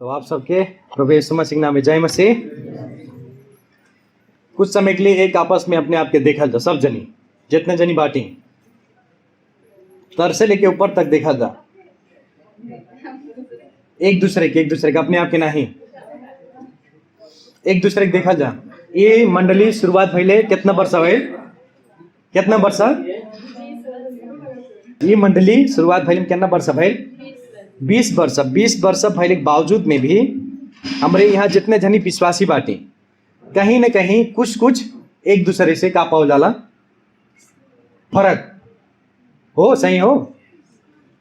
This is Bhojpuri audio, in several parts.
तो आप सबके प्रभु यीशु मसीह नाम में जय मसीह। कुछ समय के लिए एक आपस में अपने आप के देखा जा, सब जनी जितने जनी बाटी तर से लेके ऊपर तक देखा जा, एक दूसरे के अपने आप के नहीं, एक दूसरे के देखा जा। ये मंडली शुरुआत भइले कितना वर्ष भइल, कितना वर्ष, ये मंडली शुरुआत भइल कितना वर्ष भइल, 20 वर्ष। 20 वर्ष भइले के बावजूद में भी हमारे यहाँ जितने जनी विश्वासी बाटी कहीं न कहीं कुछ एक दूसरे से का पाओ जाला फर्क हो, सही हो।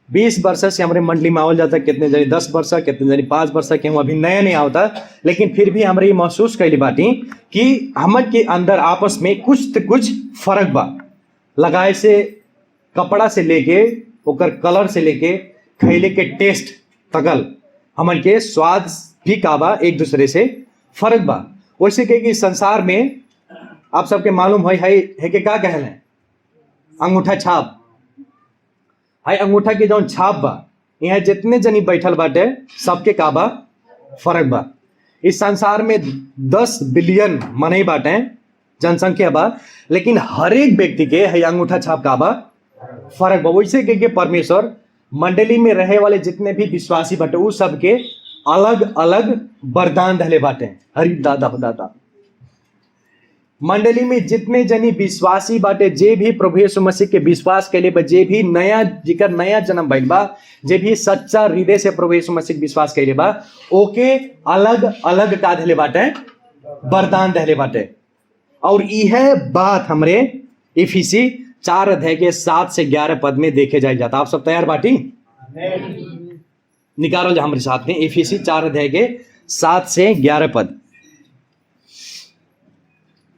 20 वर्ष से हमारे मंडली में आवल जाता, कितने जनी 10 वर्ष, कितने जनी 5 वर्ष के अभी नया नहीं आवता, लेकिन फिर भी हमारे ये महसूस कैली बाटी कि हमन के अंदर आपस में कुछ फर्क बा। लगाए से कपड़ा से लेके ओकर कलर से लेके खैले के टेस्ट तकल हमन के स्वाद भी का बा, एक दूसरे से फर्क बा। वैसे कहे कि संसार में आप सबके मालूम है कि का कहल है अंगूठा छाप है, अंगूठा के जौन छाप बा यहाँ जितने जनी बैठल बाटे सबके का बा फर्क बा। इस संसार में 10 बिलियन मनई बाटे जनसंख्या बा, लेकिन हर एक व्यक्ति के है अंगूठा छाप का बा फर्क बा। वैसे कहे परमेश्वर मंडली में रहे वाले जितने भी विश्वासी बाटे वो सबके अलग अलग वरदान धले बाटे। हरि दादा दादा मंडली में जितने जनी विश्वासी बाटे, जे भी प्रभु यीशु मसीह के विश्वास के लिए बा, जे भी नया जिकर नया जन्म भइल बा, जे भी सच्चा हृदय से प्रभु यीशु मसीह विश्वास के लिए बा, ओके अलग अलग का धले बाटे वरदान धले बाटे। और यह बात हमरे इफिसी 4 अध्याय के 7 से 11 पद में देखे जाए जाता। आप सब तैयार बाटी, निकालो जा हमारे साथ में इफिसी 4 अध्याय के 7 से 11 पद।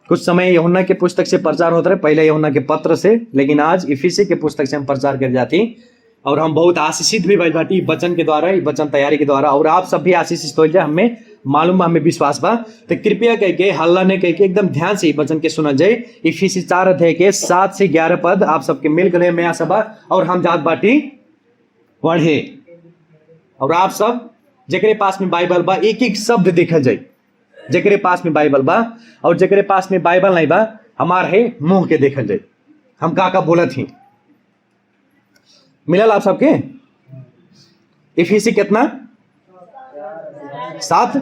कुछ समय यूहन्ना के पुस्तक से प्रचार होता है, पहले यूहन्ना के पत्र से, लेकिन आज इफिसी के पुस्तक से हम प्रचार कर जाती और हम बहुत आशीषित भी भइल बाटी वचन के द्वारा, वचन तैयारी के द्वारा। और आप सब भी आशीषित हो जाए, हमें मालूम बा, हमें विश्वास बा। तो कृपया कह के हल्ला ने कह के एकदम ध्यान से वचन के सुना जाए। इफिसी 4 अध्याय के 7 से 11 पद आप सबके मिल गए मैं सभा और हम जात बाटी पढ़े। और आप सब जेकरे पास में बाइबल बा एक एक शब्द देखा जाए, जेकरे पास में बाइबल बा और जेकरे पास में बाइबल नहीं बा हमार है मुंह के देखल जाए हम का बोला थी। मिलल आप सबके इफिसी कितना 7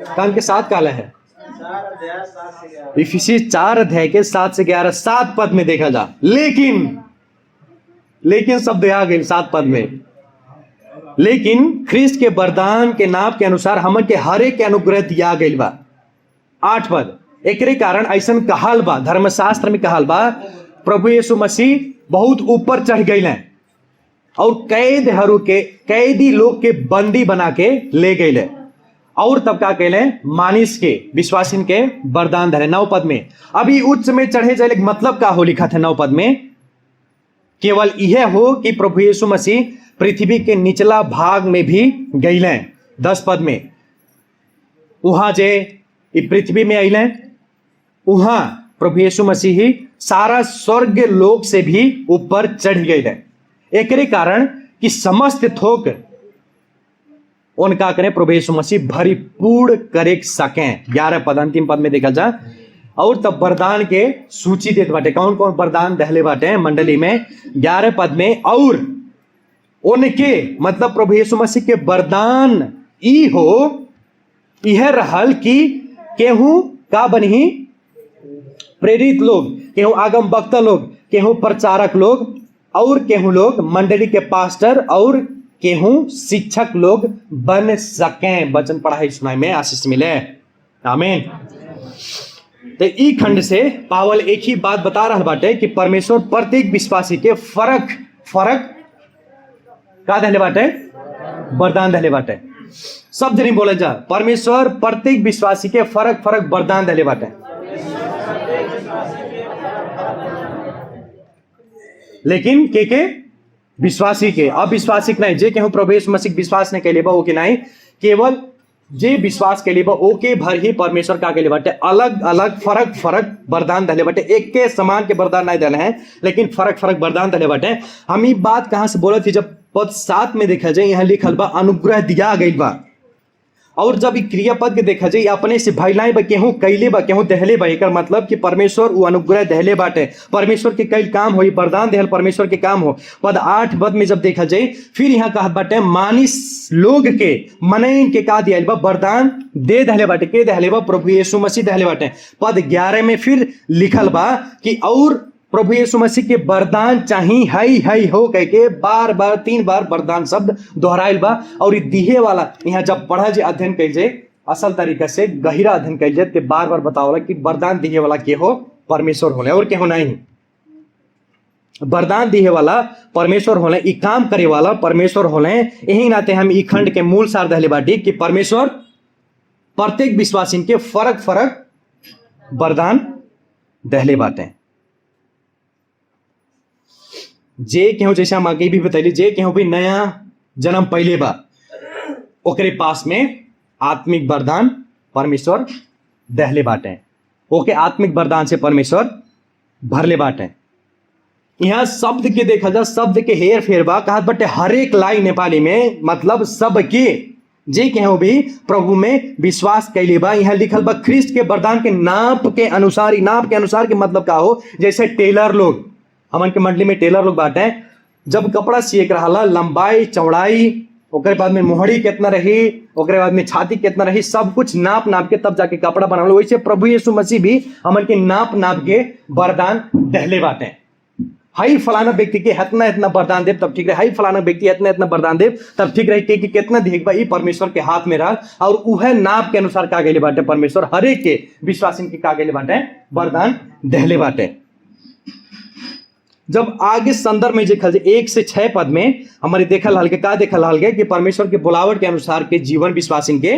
कान के 7 काला है। इफिसी 4 अध्याय के 7 से 11 7 पद में देखा जा, लेकिन शब्द आ गए 7 पद में। लेकिन ख्रिस्त के वरदान के नाप के अनुसार हमन के हर एक के अनुग्रह दिया गइल बा। 8 पद एकरे कारण ऐसन कहल बा, धर्मशास्त्र में कहल बा, प्रभु यीशु मसीह बहुत ऊपर चढ़ गइल हैं और कैदी लोग के बंदी बना के ले गए और तब का कहले मानिस के विश्वासिन के वरदान धरे। 9 पद में अभी उच्च में चढ़े जाए, मतलब का हो लिखा था 9 पद में, केवल यह हो कि प्रभु यीशु मसीह पृथ्वी के निचला भाग में भी गईले। 10 पद में वहां जे पृथ्वी में अइले वहां प्रभु यीशु मसीह ही सारा स्वर्ग लोक से भी ऊपर चढ़ गए। एकरे कारण कि समस्त थोक उनका करें प्रभु यीशु मसीह भरीपूर्ण करे सके। 11 पद अंतिम पद में देखा जा। और तब वरदान के सूची देते बाटे, कौन कौन वरदान दहले बाटे मंडली में 11 पद में। और उनके मतलब प्रभु यीशु मसीह के वरदान ई हो यह रहल कि केहू का बनी प्रेरित लोग, केहू आगम वक्ता लोग, केहू प्रचारक लोग और केहू लोग मंडली के पास्टर और केहू शिक्षक लोग बन सके। वचन पढ़ाई सुनाई में आशीष मिले, आमीन। तो ई खंड से पावल एक ही बात बता रहा बाटे कि परमेश्वर प्रत्येक विश्वासी के फर्क का धले बाटे वरदान धले बाटे। सब जनी बोले जा, परमेश्वर प्रत्येक विश्वासी के फर्क वरदान धले बाटे। लेकिन के विश्वासी के, अविश्वासी नहीं, जे केहू प्रभु यीशु मसीह विश्वास नहीं कैले बा ओ के नहीं, केवल जे विश्वास के लिए बा ओके भर ही परमेश्वर का के लिए बाटे अलग अलग फर्क वरदान धले बाटे। एक के समान के वरदान नहीं धले हैं, लेकिन फर्क वरदान धले बाटे। हम ये बात कहां से बोले थी, जब पद 7 में देखा जाए यहाँ लिखल बा अनुग्रह दिया गई बा। और जब ई क्रियापद के देखा जाए अपने से भैलाए बा केहू कैले बा केहू दहले बा, एकर मतलब कि परमेश्वर वो अनुग्रह दहले बाटे, परमेश्वर के कई काम हो, वरदान देहल परमेश्वर के काम हो। पद 8 पद में जब देखा जाए फिर यहाँ कहत बाटे मानिस लोग के मनई के का दिया बा वरदान दे दहले बाटे, के दहले बा प्रभु यीशु मसीह दहले बाटे। पद 11 में फिर लिखल बा कि और प्रभु यीशु मसीह के वरदान चाही हई हो कह के बार बार 3 बार वरदान शब्द दोहराइल बा। और दिहे वाला यहाँ जब पढ़ा जाए अध्ययन कल जाए असल तरीका से गहिरा अध्ययन कल जाए तो बार बार बताओला कि वरदान दिहे वाला के हो, परमेश्वर होले और केहू नहीं। वरदान दिहे वाला परमेश्वर होले, ई काम करे वाला परमेश्वर होले। यही नाते हम ई खंड के मूल सार दहले बाटी कि परमेश्वर प्रत्येक विश्वासी के फरक फरक वरदान दहले बाटे। जे केहू जैसे हम आगे भी बतैली जे केहू भी नया जन्म पहले बा ओकरे पास में आत्मिक वरदान परमेश्वर दहले बाटे, ओके आत्मिक वरदान से परमेश्वर भरले बाटे। यहाँ शब्द के देखा जा शब्द के हेर फेर बा कहत बटे हर एक लाई नेपाली में मतलब सबके जे केहू भी प्रभु में विश्वास कैले बा। यहाँ लिखल बा ख्रिस्ट के वरदान के नाप के अनुसार, नाप के अनुसार के मतलब का हो, जैसे टेलर लोग हमन के मंडली में टेलर लोग बाटे, जब कपड़ा सिए के रहला लंबाई चौड़ाई ओकरे बाद में मोहड़ी कितना रही ओकरे बाद में छाती कितना रही सब कुछ नाप नाप के तब जाके कपड़ा बनावल। वैसे प्रभु यीशु मसीह भी हमन के नाप नाप के वरदान दहले बाटे। हाई फलाना व्यक्ति के इतना इतना वरदान देव तब ठीक रहे, हाई फलाना व्यक्ति इतना इतना वरदान देव तब ठीक रहे कि कितना देख बा परमेश्वर के हाथ में रहा और उहे नाप के अनुसार का गेले बाटे परमेश्वर हर एक के विश्वासी के का गेले बाटे वरदान दहले बाटे। जब आगे संदर्भ में देखल जाए 1 से 6 पद में हमारे देखल हाल के का देखल हाल के कि परमेश्वर के बुलावट के अनुसार के जीवन विश्वासी के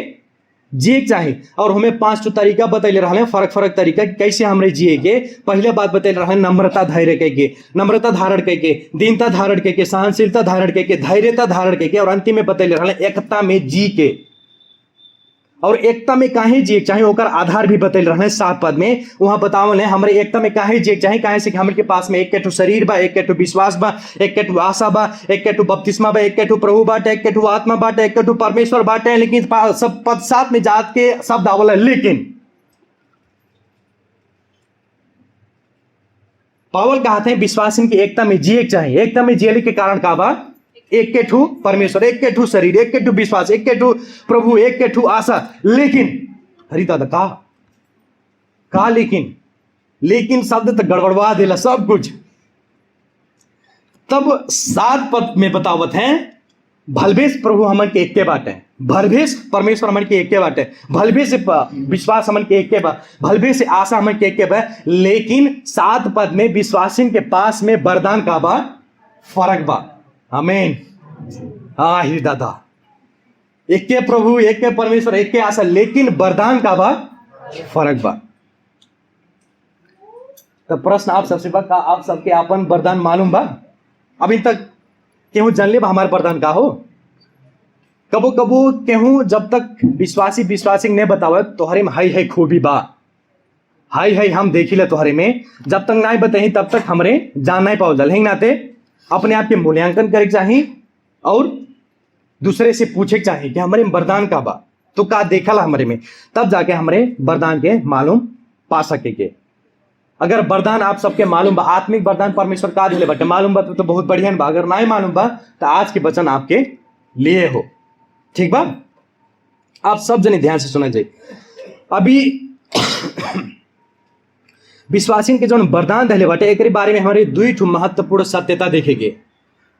जिए चाहे और हमें 5 तरीका बतैले रहे फरक फरक तरीका कैसे हमरे जिए के। पहले बात बतैले रहे नम्रता धैर्य के, नम्रता धारण के, दीनता धारण के, सहनशीलता धारण के, धैर्यता धारण के और अंतिम में बतैले रहे एकता में जी के। और एकता में काहे जिए चाहे ओकर आधार भी बतैल रहे 7 पद में। वहां बतावल है हमरे एकता में काहे जिए चाहे, काहे से कि हमरे के पास में एक केठो शरीर बा, एक केठो विश्वास बा, एक केठो आशा बा, एक केठो बपतिस्मा बा, एक केठो प्रभु बाटे, एक केठो आत्मा बाटे, एक केठो परमेश्वर बाटे। लेकिन सब पद 7 में जात के शब्द आवल है लेकिन पावल कहते हैं विश्वासी की एकता में जिए चाहे। एकता में जियले के कारण का बा एक के ठू परमेश्वर, एक के ठू शरीर, एक के ठू विश्वास, एक के ठू प्रभु, एक के ठू आशा। लेकिन हरी दादा का लेकिन शब्द तो गड़बड़वा देला सब कुछ। तब 7 पद में बतावत हैं भलभेस प्रभु हमन के एक के बाटे, भलभेस परमेश्वर हमन के एक के बाटे, भलभेस से विश्वास हमन के एक के बा, भलभेस से आशा हमन के एक के बा। लेकिन 7 पद में विश्वासिन के पास में वरदान का बा फर्क बा। आमीन। हाँ ही दादा एक के प्रभु, एक के परमेश्वर, एक के आशा, लेकिन वरदान का बा फर्क बा। तो प्रश्न आप सबसे बा का आप सबके अपन वरदान मालूम बा? अभी तक केहू जानले बा हमारे वरदान का हो? कबो कबो केहू जब तक विश्वासी ने बतावे तोहरे में हाई खूबी बा, हाई हम देखिले तोहरे में, जब तक नहीं बताई तब तक हमरे जान नहीं पाओ। जल नाते अपने आप के मूल्यांकन करे चाहिए और दूसरे से पूछे चाहिए कि हमारे वरदान का बा तो का देखल हमारे में, तब जाके हमारे वरदान के मालूम पा सके। अगर वरदान आप सबके मालूम बा, आत्मिक वरदान परमेश्वर का दिले बटे मालूम बा तो बहुत बढ़िया बा। अगर नहीं मालूम बा तो आज के वचन आपके लिए हो, ठीक बा? आप सब जने ध्यान से सुना जाए। अभी विश्वासी के जो वरदान दहले बाटे एक बारे में हमारे 2 महत्वपूर्ण सत्यता देखेंगे।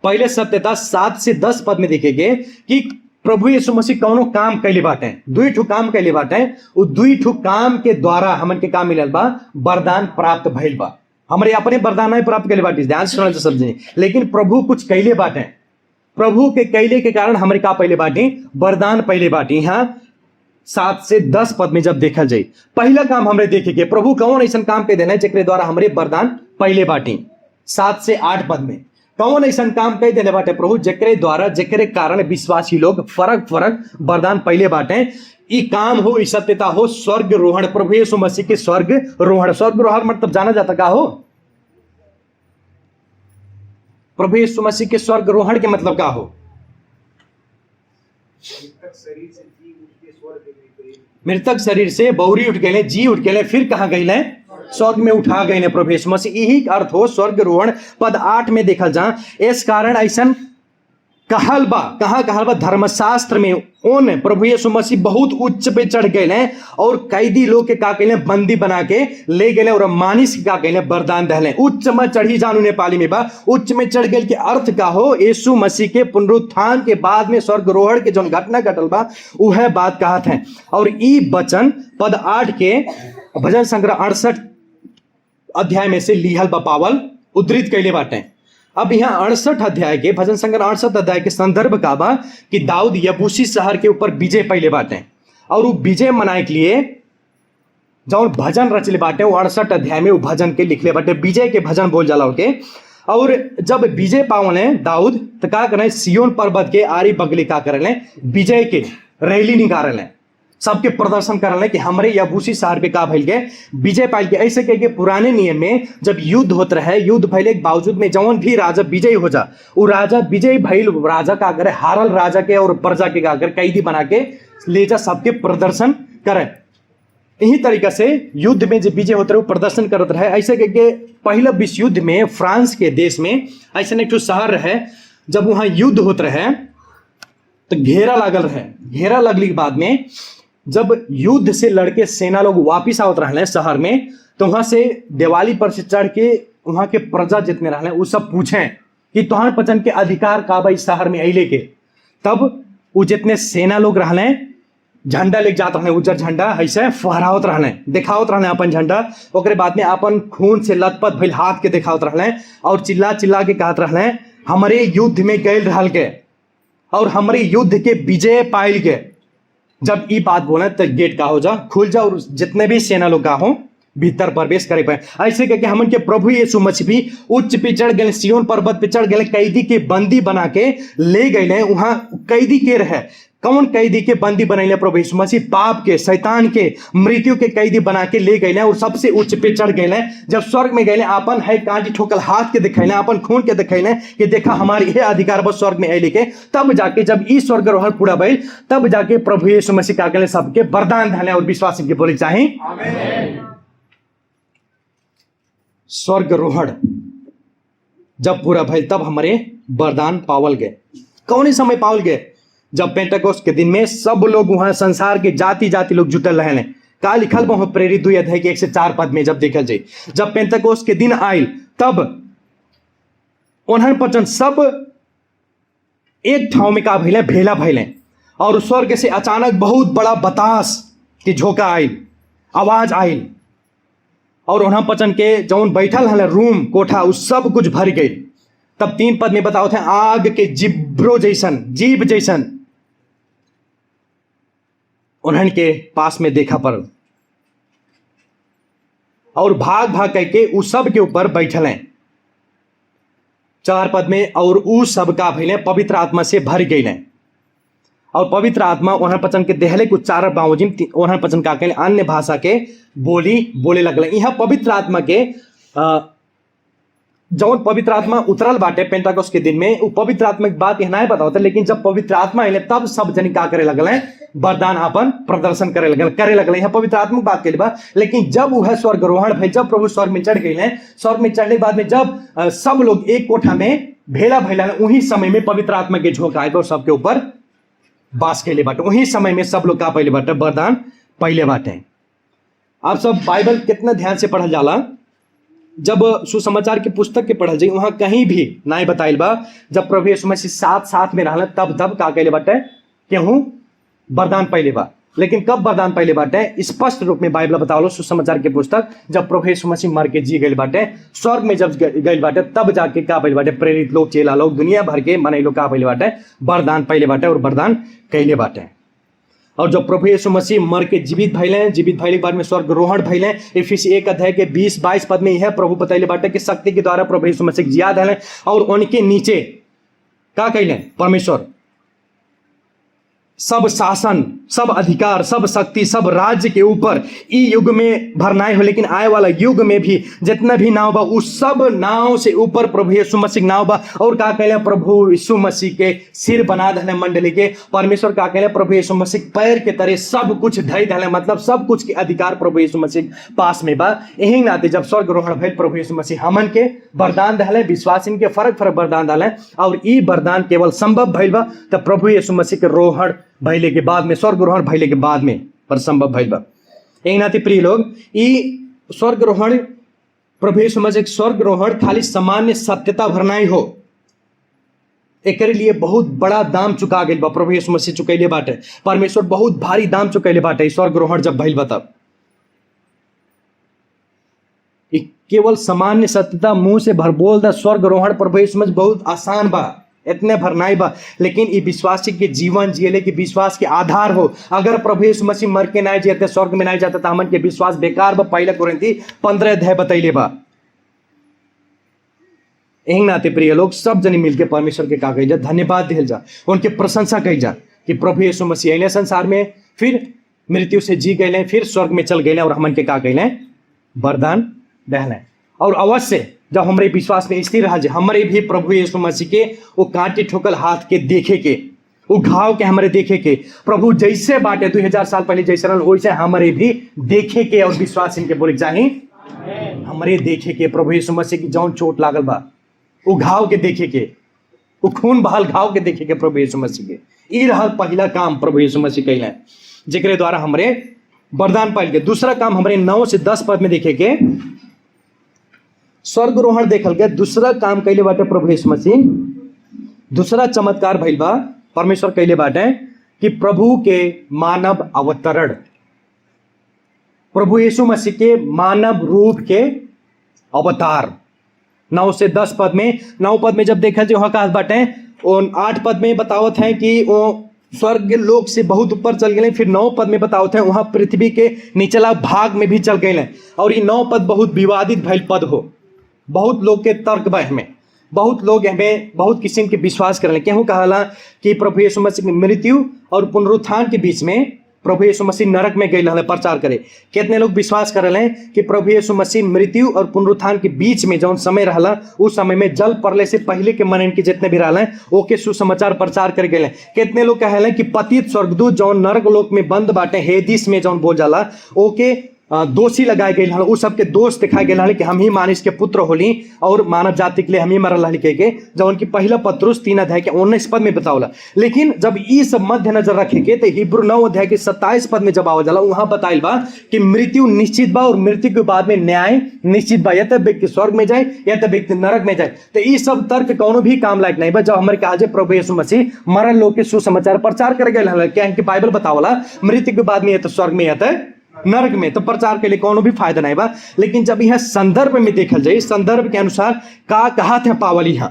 पहले सत्यता 7 से 10 पद में देखेंगे कि प्रभु यीशु मसीह कौनो काम कैले बाटे, 2 काम कैले बाटे। वो 2 काम के द्वारा हमन के काम मिलल बा वरदान प्राप्त भइल बा। हमारे अपने वरदान नहीं प्राप्त कैले बाटे, ध्यान से सुना समझे, लेकिन प्रभु कुछ कैले बाटे। प्रभु के कैले के कारण हमारे का पहले बाटे वरदान पहले बाटे। यहाँ 7 से 10 पद में जब देखा जाए पहला काम हमरे देखेंगे प्रभु कौन ऐसा काम के देना जेकरे द्वारा हमरे वरदान पहले बाटी। 7 से 8 पद में कौन ऐसा काम कह देने बाटे प्रभु जेकरे द्वारा जेकरे कारण विश्वासी लोग फरक वरदान पहले बाटे। ई काम हो, ई सत्यता हो स्वर्ग रोहण, प्रभु यीशु मसीह के स्वर्ग रोहण मतलब जाना जाता का हो? प्रभु यीशु मसीह के स्वर्ग रोहण के मतलब का हो? शरीर से जी उठ के स्वर्ग मृतक शरीर से बहुरी उठ गए, जी उठ गए, फिर कहाँ गए? स्वर्ग में उठा गए प्रभु यीशु मसीह। यही अर्थ हो स्वर्गारोहण पद 8 में देखल जा। इस कारण ऐसा कहल बा, कहाँ कहल बा? धर्मशास्त्र में उन प्रभु यीशु मसीह बहुत उच्च पे चढ़ गए और कैदी लोग के का कहले बंदी बना के ले गए और मानिस का कहले वरदान दहले। उच्च में चढ़ी जानू नेपाली में बा। उच्च में चढ़ गए के अर्थ का हो यीशु मसीह के पुनरुत्थान के बाद में स्वर्गारोहण के जो घटना घटल बा वह बात कहत है। और ई वचन पद 8 के भजन संग्रह 68 अध्याय में से लिहल बा पावल उद्धृत कैले बाटे। अब यहाँ 68 अध्याय के भजन संग्रह 68 अध्याय के संदर्भ का बा कि दाऊद यबूसी शहर के ऊपर विजय पहले बाटे और वो विजय मनाए के लिए जो भजन रचले बाटे वो 68 अध्याय में वो भजन के लिखले बाटे। विजय के भजन बोल जाला के। और जब विजय पावले दाऊद तो का करे? सियोन पर्वत के आरी बगली का करे? विजय के रैली निकाले, सबके प्रदर्शन करने कि हमारे यबूसी शहर पे का भइल के विजय पाइल के। ऐसे कह के पुराने नियम में जब युद्ध होते रहे, युद्ध भइले के बावजूद में जौन भी राजा विजयी हो जा, वो राजा विजयी भइल राजा का करे हारल राजा के और प्रजा के का करे कैदी बना के ले जा, सबके प्रदर्शन करे। यही तरीका से युद्ध में जब विजय होते रहे वो प्रदर्शन करते रहे। ऐसे कह के पहले विश्व युद्ध में फ्रांस के देश में ऐसा एक शहर रहे, जब वहां युद्ध होते रहे तो घेरा लागल रहे। घेरा लगने के बाद में जब युद्ध से लड़के सेना लोग वापिस आवत रहे शहर में, तो वहां से दिवाली पर से चढ़ के वहां के प्रजा जितने रहे वो सब पूछें कि तुहार पचन के अधिकार का बा इस शहर में अले के। तब वो जितने सेना लोग रहे झंडा लेके जात रहे, उज्जर झंडा ऐसे फहरावत रहे, दिखावत रहे अपन झंडा। ओकरे बाद में अपन खून से लथपथ भइल हाथ के दिखावत रहे और चिल्ला चिल्ला के कहत रहे हमारे युद्ध में गए रहल के और हमारे युद्ध के विजय पाइल के। जब ये बात बोले तो गेट का हो जा खुल जा और जितने भी सेना लोग का हो भीतर प्रवेश करे पाए। ऐसे करके हमन के प्रभु यीशु मसीह भी उच्च पे चढ़ गए, सियोन पर्वत पे चढ़ गए, कैदी के बंदी बना के ले गए। वहां कैदी के रहे, कौन कैदी के बंदी बनैले? प्रभु यीशु मसीह पाप के, शैतान के, मृत्यु के कैदी बना के ले गए और सबसे उच्च पे चढ़ गए। जब स्वर्ग में गए अपन है कांटी ठोकल हाथ के दिखैले, अपन खून के दिखैले कि देखा हमारे ये अधिकार बस स्वर्ग में अले के। तब जाके जब ई स्वर्गारोहण पूरा भइल तब जाके प्रभु यीशु मसीह का गले सबके वरदान धले और विश्वास के बोले चाहे स्वर्गारोहण जब पूरा भइल तब हमारे वरदान पावल गए। कौन ही समय पावल गए? जब पेंटेकोस्त के दिन में सब लोग वहां संसार के जाति जाति लोग जुटल रहे। का लिखल बहु प्रेरित 2 अध्याय के 1 से 4 पद में जब देखल जाए, जब पेंटेकोस्त के दिन आयल तब 49% सब एक ठाव में का भइले भेला भइले और स्वर्ग से अचानक बहुत बड़ा बतास के झोंका आयल, आवाज आयल और 49% के जौन बैठल हले रूम कोठा उस सब कुछ भर गई। तब 3 पद में बताओ थे आग के जिब्रो जैसन, जीभ जैसन उन्हन के पास में देखा पड़ल और भाग भाग करके उस सब के ऊपर बैठल हैं। 4 पद में और उस सब का भइले पवित्र आत्मा से भर गई हैं और पवित्र आत्मा 49% के देहले के उच्चारण बावजूद 49% का कहले अन्य भाषा के बोली बोले लगल। यहाँ पवित्र आत्मा के जौन पवित्र आत्मा उतरल बाटे पेंटाकोस्त के दिन में, वो पवित्र आत्मा की बात यहाँ बताओ, लेकिन जब पवित्र आत्मा आए तब सब जन का करे लगल वरदान अपन प्रदर्शन करे लगल। यहाँ पवित्र आत्मा की बात के लिए। लेकिन जब वह स्वर्गारोहण भइल, जब प्रभु स्वर्ग में चढ़ गए, स्वर्ग में चढ़ने के बाद में जब सब लोग एक कोठा में भेला भैला, उन्हीं समय में पवित्र आत्मा के झोंका आए और सबके ऊपर बास के लिए बाटे। वहीं समय में सब लोग का पहले बाटे वरदान पहले बाटे। आप सब बाइबल कितना ध्यान से पढ़ल जाला? जब सुसमाचार की पुस्तक के पढ़ल जाए वहां कहीं भी ना बताइल बा जब प्रभु यीशु मसीह साथ में रहल तब का कहले बाटे केहू वरदान पहले बा। लेकिन कब वरदान पहले बाटे स्पष्ट रूप में बाइबल बतावलो सुसमाचार के पुस्तक जब प्रभु यीशु मसीह मर के जी गइल बाटे, स्वर्ग में जब गइल बाटे तब जाके का भइल बाटे प्रेरित लोग, चेला लोग, दुनिया भर के मनई लोग का भइल बाटे वरदान पहले बाटे और वरदान कहले बाटे। और जब प्रभु यीशु मसीह मर के जीवित भइले के बाद में स्वर्गारोहण भइले, इफिसी 1 अध्याय के 20-22 पद में यह प्रभु बतैले बाटे कि शक्ति के द्वारा प्रभु यीशु मसीह जिया धले और उनके नीचे का कहले परमेश्वर सब शासन, सब अधिकार, सब शक्ति, सब राज्य के ऊपर ई युग में भरनाई हो, लेकिन आए वाला युग में भी जितना भी नाव बा उस सब नाव से ऊपर प्रभु यीशु मसीह नाव बा। और का कहले प्रभु यीशु मसीह के सिर बना दले मंडली के। परमेश्वर का कहले प्रभु यीशु मसीह पैर के तरह सब कुछ धई दले, मतलब सब कुछ के अधिकार प्रभु यीशु मसीह पास में बा। यही नाते जब स्वर्ग रोहण भइल प्रभु यीशु मसीह हमन के वरदान दले, विश्वासिन के फरक फरक वरदान दले, और ई वरदान केवल संभव भइल बा तब प्रभु यीशु मसीह के रोहण भइले के बाद में, स्वर्ग रोहण भइले के बाद में पर संभव भइल बा। यही नाते प्रिय लोग, ई स्वर्ग रोहण प्रभु यीशु मसीह स्वर्ग रोहण खाली सामान्य सत्यता भरनाई हो, एकरे लिए बहुत बड़ा दाम चुका गेल बा। प्रभु यीशु मसीह चुकैले बाटे, परमेश्वर बहुत भारी दाम चुकैले बाटे स्वर्ग रोहण जब भइल बा तब। केवल सामान्य सत्यता मुंह से भर बोल दा स्वर्ग रोहण प्रभु यीशु मसीह बहुत आसान बा, इतने भरनाई बा, लेकिन ये विश्वासी के जीवन जियले के विश्वास के आधार हो। अगर प्रभु यीशु मसीह मर के नहीं जियते, स्वर्ग में नहीं जाता तो हमन के विश्वास बेकार बा। पहले कुरिन्थी 15 अध्याय बतैले बा। यही नाते प्रिय लोग, सब जने मिलके परमेश्वर के का कही जा, धन्यवाद दिल जा, उनके प्रशंसा कही जा कि प्रभु यीशु मसीह अइले संसार में, फिर मृत्यु से जी गए, फिर स्वर्ग में चल गए और हमन के का कहले वरदान दहले। और अवश्य जब हमारे विश्वास में स्थिर रह जाए, हमारे भी प्रभु यीशु मसीह के वो कांटे ठोकल हाथ के देखे के, वो घाव के हमारे देखे के, प्रभु जैसे बाटे 2000 साल पहले जैसे रहल वैसे हमारे भी देखे के, और विश्वास इनके बोले चाहे हमारे देखे के प्रभु यीशु मसीह की जौन चोट लागल बा वो घाव के देखे के, वो खून बहाल घाव के देखे के प्रभु यीशु मसीह के। ई रहल पहला काम प्रभु यीशु मसीह कहले, जेकरे द्वारा हमारे वरदान पाइल के। दूसरा काम हमारे 9 से 10 पद में देखे के स्वर्ग रोहण देखल गया। दूसरा काम कैले बाटे प्रभु यीशु मसीह, दूसरा चमत्कार भइल बा परमेश्वर कैले बाटे कि प्रभु के मानव अवतरण, प्रभु यीशु मसीह के मानव रूप के अवतार। 9 से 10 पद में, 9 पद में जब देखा जो हकास बाटे, 8 पद में बतावत है कि वो स्वर्ग लोक से बहुत ऊपर चल गए, फिर 9 पद में बतावत है वहां पृथ्वी के निचला भाग में भी चल गए। और ये 9 पद बहुत विवादित भइल पद हो, बहुत लोग के तर्क बा हमें, बहुत लोग हमें बहुत किस्म के विश्वास करें। केहू कहला कि प्रभु यीशु मसीह की मृत्यु और पुनरुत्थान के बीच में प्रभु यीशु मसीह नरक में गए प्रचार करे। कितने लोग विश्वास करें कि प्रभु यीशु मसीह मृत्यु और पुनरुत्थान के बीच में जौन समय रहला उस समय में जल प्रलय से पहले के मरण के जितने भी रहला ओके सुसमाचार प्रचार कर गए। कितने लोग कहले कि पतित स्वर्गदूत जौन नरक लोक में बंद बाटे, हेदिस में जौन बोल जाला, ओके दोषी लगाए गए, उस सबके दोष दिखाए गए कि हम ही मानिस के पुत्र होली और मानव जाति के लिए हम ही मरल हली के जो उनकी पहला पत्रुस 3 अध्याय के 19 पद में बतावला। लेकिन जब ये सब मध्य नजर रखे के तो हिब्रू 9 अध्याय के 27 पद में जब आवा जाला वहां बताइल बा कि मृत्यु निश्चित बा और मृत्यु के बाद में न्याय निश्चित बा, या तो व्यक्ति स्वर्ग में जाए या तो व्यक्ति नरक में जाए। तो ये सब तर्क कोनो भी काम लायक नहीं बा। जब हमारे कहा प्रभु यीशु मसीह मरल लोग के सुसमाचार प्रचार कर गए, क्या है कि बाइबल बतावला मृत्यु के बाद में या तो स्वर्ग में या तो नरक में, तो प्रचार के लिए कोनो भी फायदा नहीं बा। लेकिन जब यह संदर्भ में देखल जाए, संदर्भ के अनुसार का कहा थे पावल, यहां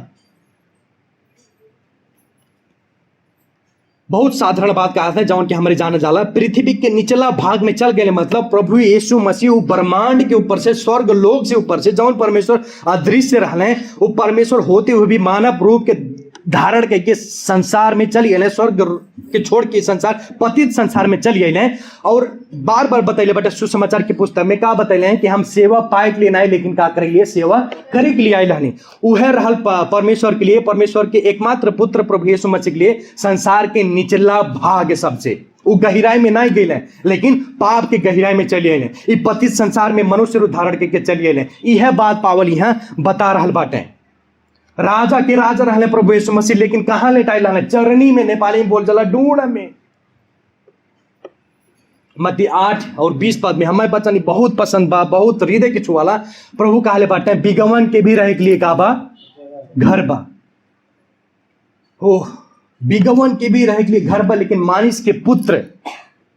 बहुत साधारण बात कहा था जौन कि हमारे जाने जाला पृथ्वी के निचला भाग में चल गए, मतलब प्रभु यीशु मसीह ब्रह्मांड के ऊपर से, स्वर्ग लोक से ऊपर से जौन परमेश्वर अदृश्य रहले वो परमेश्वर होते हुए भी मानव रूप के धारण करके संसार में चल गए, स्वर्ग के छोड़ के संसार पतित संसार में चल गए। और बार बार बतैले बटे सुसमाचार की पुस्तक में का बतैले कि हम सेवा पाए के लिए नहीं, लेकिन का करे लिए सेवा करे के लिए आए रहनी। उहे रहल परमेश्वर के लिए, परमेश्वर के एकमात्र पुत्र प्रभु यीशु मसीह के लिए संसार के निचला भाग सबसे वो गहराई में नहीं गए, लेकिन पाप के गहराई में चलिए गए, पतित संसार में मनुष्य रूप धारण करके चलिए गए। यह बात पावल यहाँ बता रहल बाटे। राजा के राजा रहले प्रभु यीशु मसीह, लेकिन कहां लेटाइल रहले? चरनी में, नेपाली में बोल जाला ढूंढ में। मत्ती 8 और 20 पद में हमें बचन बहुत पसंद बा, बहुत हृदय के छुआला। प्रभु कहले बाटे बिगवन के भी रहे के लिए का बा? घर बा। ओह, बिगवन के भी रहे के लिए घर बा, लेकिन मानिस के पुत्र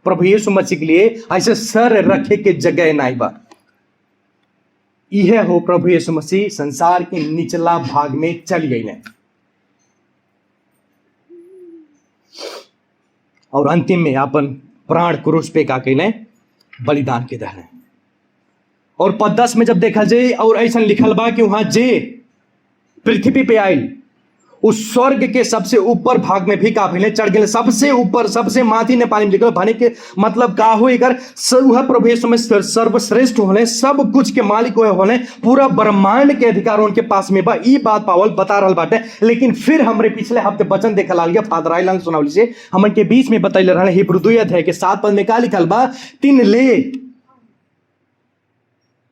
प्रभु यीशु मसीह के लिए ऐसे सर रखे के जगह नहीं बा। यह हो प्रभु यीशु मसीह संसार के निचला भाग में चल गए और अंतिम में अपन प्राण क्रूस पे का कहले बलिदान के दहले। और पद 10 में जब देखा जाए और ऐसा लिखल बा कि वहां जे पृथ्वी पे आयल उस स्वर्ग के सबसे ऊपर भाग में भी का भइले चढ़ गए, सबसे ऊपर सबसे माथी ने पानी में निकल भने के मतलब का हो एकर वह प्रभु यीशु में सर्वश्रेष्ठ होले, सब कुछ के मालिक होले, पूरा ब्रह्मांड के अधिकार उनके पास में बा। ई बात पावल बता रहल बाटे। लेकिन फिर हमरे पिछले हफ्ते वचन देखल आ गया फादर आइलैंड सुनावली से हमन के बीच में बतैले रहले हिब्रू 2 अध्याय के 7 पद में का लिखल बा, तीन ले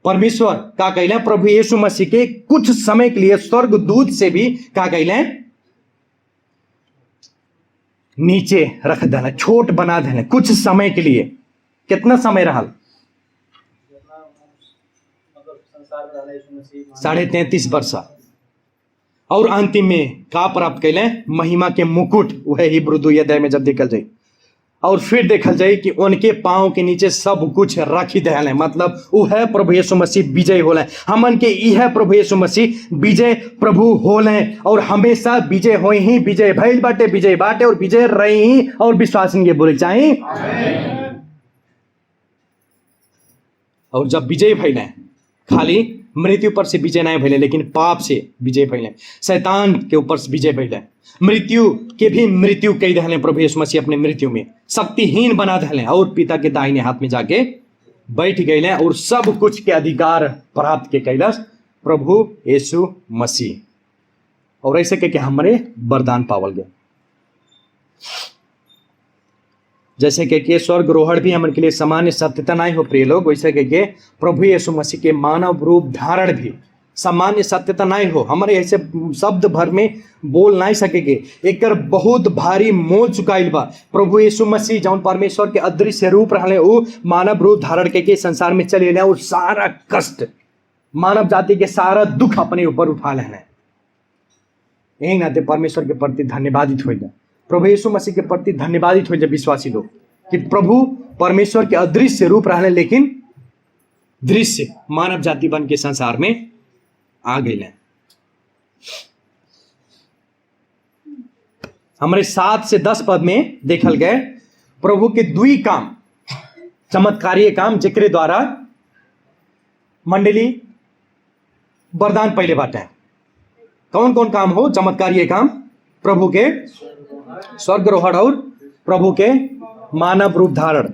परमेश्वर का कहले प्रभु यीशु मसीह के कुछ समय के लिए स्वर्गदूत से भी का कहले नीचे रख देना, छोट बना देना कुछ समय के लिए। कितना समय रहल? 33.5 वर्ष। और अंतिम में का प्राप्त कैले? महिमा के मुकुट। वह हिब्रू 2 अध्याय में जब देखल जाए और फिर देखल जाए कि उनके पांव के नीचे सब कुछ रखी दे, मतलब वह प्रभु यीशु मसीह विजय होले। हमन के यह प्रभु यीशु मसीह विजय प्रभु होले और हमेशा विजय हो ही, विजय भइल बाटे, विजय बाटे और विजय रही और विश्वासन के बोले चाहे। और जब विजय भइले, खाली मृत्यु पर से विजय नहीं भइले लेकिन पाप से विजय भइले, शैतान के ऊपर से विजय भइले, मृत्यु के भी मृत्यु कई दहले प्रभु यीशु मसीह अपने मृत्यु में शक्तिहीन बना दहले और पिता के दाहिने हाथ में जाके बैठ गए और सब कुछ के अधिकार प्राप्त के कैलाश प्रभु यीशु मसीह। और ऐसे के हमारे वरदान पावल गए, जैसे कि स्वर्गरोहण भी हमारे के लिए सामान्य सत्यता नहीं हो प्रिय लोग, वैसे के प्रभु यीशु मसीह के मानव रूप धारण भी सामान्य सत्यता नहीं हो। हमारे ऐसे शब्द भर में बोल नहीं सकेंगे, एक बहुत भारी मोल चुकाइल बा। प्रभु यीशु मसीह जौन परमेश्वर के अदृश्य रूप रहले वो मानव रूप धारण के संसार में चले गए और सारा कष्ट मानव जाति के सारा दुख अपने ऊपर उठा लेने। यही नाते परमेश्वर के प्रति धन्यवादित हो जाए, प्रभु यीशु मसीह के प्रति धन्यवादित हो जाए विश्वासी लोग कि प्रभु परमेश्वर के अदृश्य रूप रहले लेकिन दृश्य मानव जाति बन के संसार में आ गए। हमारे 7 से 10 पद में देखल गए प्रभु के दुई काम, चमत्कारीय काम जेकरे द्वारा मंडली वरदान पहले बाटे। कौन कौन काम हो? चमत्कारीय काम, प्रभु के स्वर्गरोहण और प्रभु के मानव रूप धारण।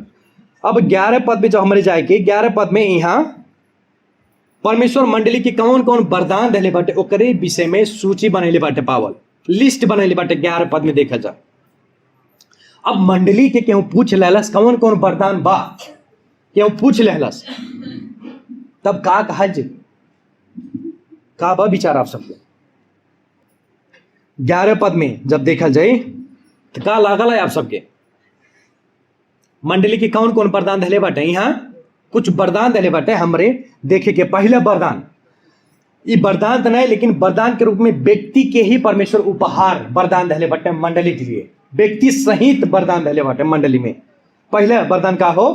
अब 11 पद में जो हमारे जाएंगे, 11 पद में यहाँ परमेश्वर मंडली के कौन कौन वरदान दिले बाटे ओकरे विषय में सूची बनैले बाटे, पावल लिस्ट बनैले बाटे 11 पद में देखा जा। अब मंडली के क्यों पूछ लेलस कौन कौन वरदान बा, क्यों पूछ लेलस, तब का कहा जी का बा विचार आप सबके 11 पद में जब देखा जाए तो का लागल है आप सबके? मंडली के कौन कौन वरदान दिले बाटे? यहाँ कुछ वरदान दिले बाटे हमरे देखे के। पहले वरदान, ये वरदान तो नहीं लेकिन वरदान के रूप में व्यक्ति के ही परमेश्वर उपहार वरदान दिले बाटे मंडली के लिए, व्यक्ति सहित वरदान दिले बाटे मंडली में। पहले वरदान का हो?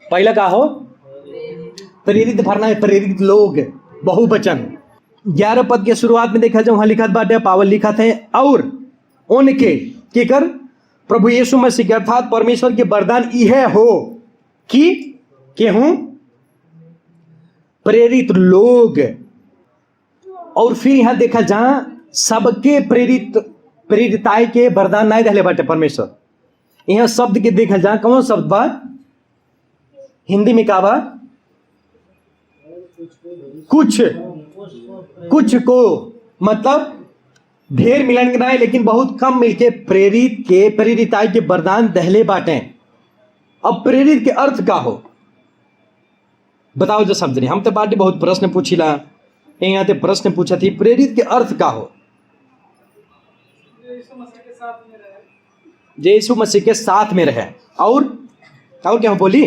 पहला का हो? प्रेरित भरना है, प्रेरित लोग, बहुवचन। 11 पद के शुरुआत में देखा जाए वहां लिखा बाटे, पावल लिखा थे और उनके के कर प्रभु यीशु मसीह के अर्थात परमेश्वर के वरदान यह हो कि केहूं प्रेरित लोग। और फिर यहां देखा जहां सबके प्रेरिताई के वरदान नहीं दिले बाटे परमेश्वर। यहां शब्द के देखा जहां कौन शब्द बा? हिंदी में का बा? कुछ को, मतलब ढेर मिलन के नहीं लेकिन बहुत कम मिलके प्रेरित के प्रेरिताई के वरदान दहले बाटे। अब प्रेरित के अर्थ का हो बताओ जो समझ नहीं। हम तो बाटे बहुत प्रश्न पूछिला, यहाँ ते प्रश्न पूछा थी प्रेरित के अर्थ का हो? यीशु मसीह के साथ में रहे। और क्या हो बोली?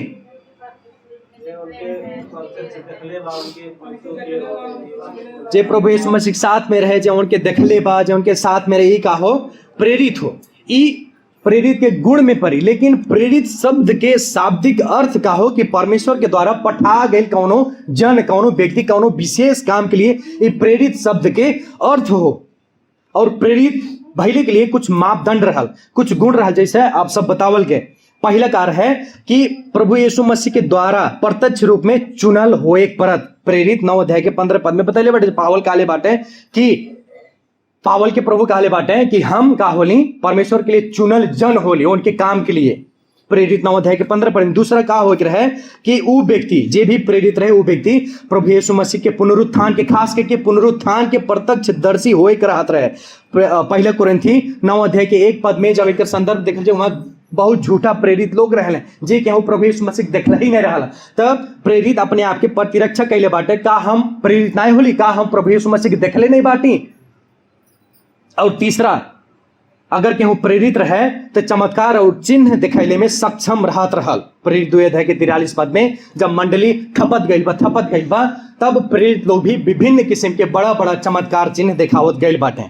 जे प्रभु यीशु मसीह के साथ में रहे, जो उनके देखले बा, जो उनके साथ में रहे, का हो? प्रेरित हो। ई प्रेरित के गुण में पड़ी। लेकिन प्रेरित शब्द के शाब्दिक अर्थ का हो कि परमेश्वर के द्वारा पठा गए कौनो जन, कौनो व्यक्ति, कौनो विशेष काम के लिए ये प्रेरित शब्द के अर्थ हो। और प्रेरित भइले के लिए कुछ मापदंड रहल, कुछ गुण रहल, जैसे आप सब बतावल गए। पहला कार्य है कि प्रभु यीशु मसीह के द्वारा प्रत्यक्ष रूप में चुनल हो एक परत। प्रेरित 9 अध्याय के 15 पद में बताइले बाटे पावल काले बाटे पावल के प्रभु कहले बाटे कि हम का होली परमेश्वर के लिए चुनल जन होली उनके काम के लिए। प्रेरित 9 अध्याय के 15 पढ़ें। दूसरा का हो रहे कि वो व्यक्ति जे भी प्रेरित रहे वो व्यक्ति प्रभु यीशु मसीह के पुनरुत्थान के खास करके पुनरुत्थान के प्रत्यक्षदर्शी होए के रहत रहे। पहले कुरिन्थी 9 अध्याय के 1 पद में जब एक संदर्भ देखल जाए वहां बहुत झूठा प्रेरित लोग रहले जे केहू प्रभु यीशु मसीह देखला ही नहीं रहला। तब प्रेरित अपने आप के प्रतिरक्षा कैले बाटे का हम प्रेरित नहीं होली, का हम प्रभु यीशु मसीह के देखले नहीं बाटी। और तीसरा अगर केहू प्रेरित रहे तो चमत्कार और चिन्ह दिखाइले में सक्षम रहत रहल। प्रेरित 2 अध्याय के 43 पद में जब मंडली थपत गइल बा तब प्रेरित लोग भी विभिन्न किस्म के बड़ा बड़ा चमत्कार चिन्ह दिखावत गइल बाटे।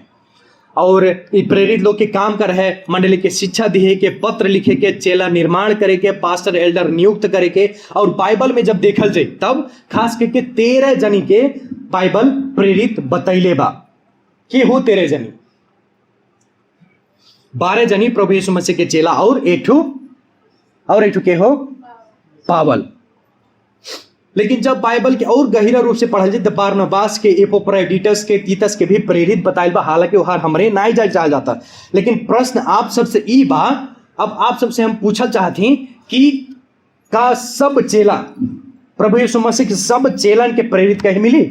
और प्रेरित लोग के काम कर है मंडली के शिक्षा दिए के, पत्र लिखे के, चेला निर्माण करे के, पास्टर एल्डर नियुक्त करे के। और बाइबल में जब देखल जाए तब खास करके 13 जनी के बाइबल प्रेरित बतैले बा कि हो 13 जनी, 12 जनी प्रभु यीशु मसीह के चेला और एक ठू के हो पावल। लेकिन जब बाइबल के और गहरा रूप से पढ़ल जाए बारनबास के, एपोफ्रैडिटस के, तीतस के भी प्रेरित बताइल बा। हालांकि वहां हमरे नहीं जाए जाता। लेकिन प्रश्न आप सबसे ई बा, अब आप सबसे हम पूछल चाहती कि का सब चेला प्रभु यीशु मसीह के सब चेलन के प्रेरित कहीं मिली?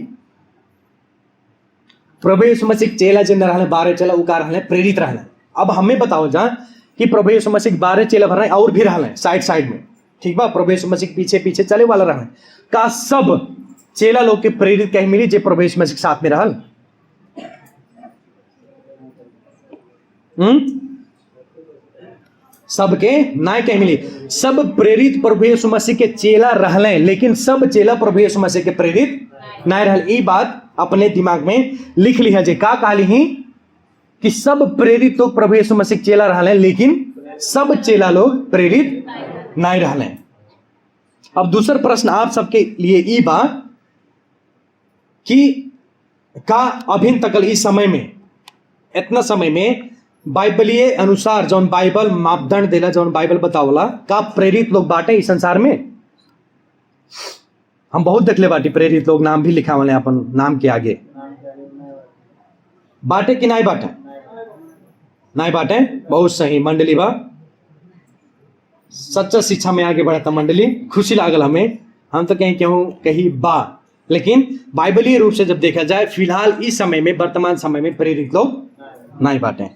प्रभु यीशु मसीह चेला जिन रहने 12 चेला उकार रहने प्रेरित रहने। अब हमें बताओ जा कि प्रभु यीशु मसीह 12 चेला भर रहे और भी रहने साइड में, ठीक बा? प्रभु यीशु मसीह पीछे पीछे चले वाला रहने का सब चेला लोग के प्रेरित कहीं मिली जे प्रभु यीशु मसीह के साथ में रहल? सबके ना कहीं मिली। सब प्रेरित प्रभु यीशु मसीह के चेला रहले लेकिन सब चेला प्रभु यीशु मसीह के प्रेरित ना रहल। ई बात अपने दिमाग में लिख ली है जे का कहली ही कि सब प्रेरित लोग प्रभु यीशु मसीह के चेला रहले लेकिन सब चेला लोग प्रेरित नहीं रहले। अब दूसरा प्रश्न आप सबके लिए ई बा कि का अभी तक इस समय में इतना समय में बाइबलीय अनुसार जौन बाइबल मापदंड देला, जौन बाइबल बतावला, का प्रेरित लोग बाटे इस संसार में? हम बहुत देखले बाटी प्रेरित लोग, नाम भी लिखा वाले अपन नाम के आगे। बाटे कि नहीं बाटे? नहीं बाटे। बहुत सही मंडली बा, सच्चा शिक्षा में आगे बढ़ता मंडली, खुशी लागल हमें। हम तो कहीं बा, लेकिन बाइबलीय रूप से जब देखा जाए फिलहाल इस समय में वर्तमान समय में प्रेरित लोग नहीं बाटे।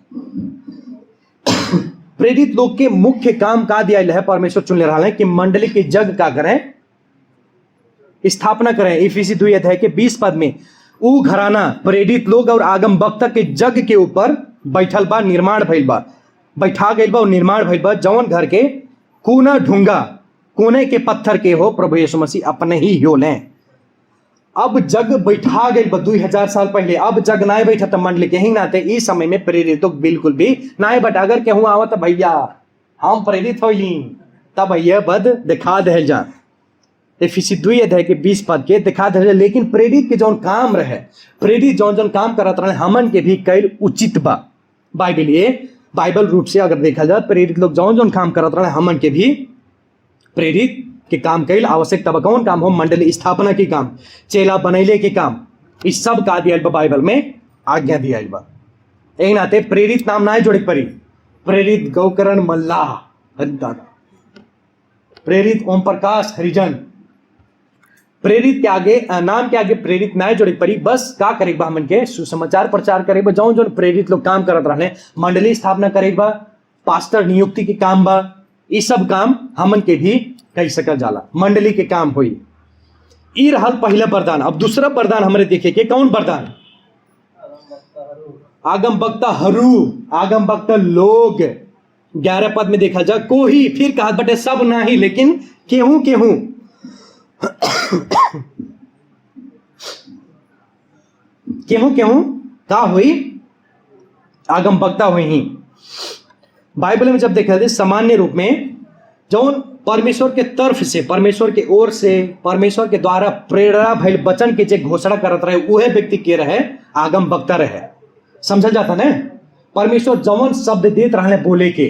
प्रेरित लोग के मुख्य काम का दिया है परमेश्वर चुन ले रहा है कि मंडली के जग का करें, स्थापना करें। इफिसी 2 अध्याय के 20 पद में ऊ घराना प्रेरित लोग और आगम वक्ता के जग के ऊपर बैठल बा, निर्माण भइल बा, बैठा गइल बा और निर्माण भइल बा, जौन घर के कोना ढूंगा कोने के पत्थर के हो प्रभु यीशु मसीह अपने ही हो लें। अब जग बैठा गई 2000 साल पहले, अब जग ना बैठा तो मंडली के ही नाते इस समय में प्रेरित तो बिल्कुल भी ना बट अगर केहू आवत भैया हम प्रेरित होली तब भैया बद दिखा दे जा। इफिसी 2 अध्याय के 20 पद के दिखा दे। लेकिन प्रेरित के जौन काम रहे, प्रेरित जौन काम करत रहे हमन के भी कैल उचित बा। बाइबल रूप से अगर देखा जाए प्रेरित लोग जौन काम करत रहे हमन के भी प्रेरित के काम कैल आवश्यक। तब कौन काम हो? मंडली स्थापना के काम, चेला बनैले के काम, इस सब का दिया बाइबल में आज्ञा दिया बा। एक नाते प्रेरित नाम ना जोड़े परी, प्रेरित गौकरण मल्लाह, प्रेरित ओम प्रकाश हरिजन, प्रेरित के आगे नाम के आगे प्रेरित ना जोड़े परी। बस का करे बा हमन के सुसमाचार प्रचार करे बा, जौन प्रेरित लोग काम करत रहे, मंडली स्थापना करे बा, पास्टर नियुक्ति के काम बा, ये सब काम हमन के भी कह सकल जाला, मंडली के काम हुई। ई रहल पहला वरदान। अब दूसरा वरदान हमरे देखे के कौन वरदान? आगम वक्ता हरू, आगम वक्ता लोग। 11 पद में देखा जा कोई, फिर कहा बटे सब नहीं लेकिन केहू केहू केहू केहू का हुई? आगम वक्ता हुई ही। बाइबल में जब देखा जाए सामान्य रूप में जौन परमेश्वर के तरफ से, परमेश्वर के ओर से, परमेश्वर के द्वारा प्रेरणा भइल वचन के जे घोषणा करत रहे वह व्यक्ति के रहे आगम वक्ता रहे। समझल जाता ना? परमेश्वर जौन शब्द देत रहे बोले के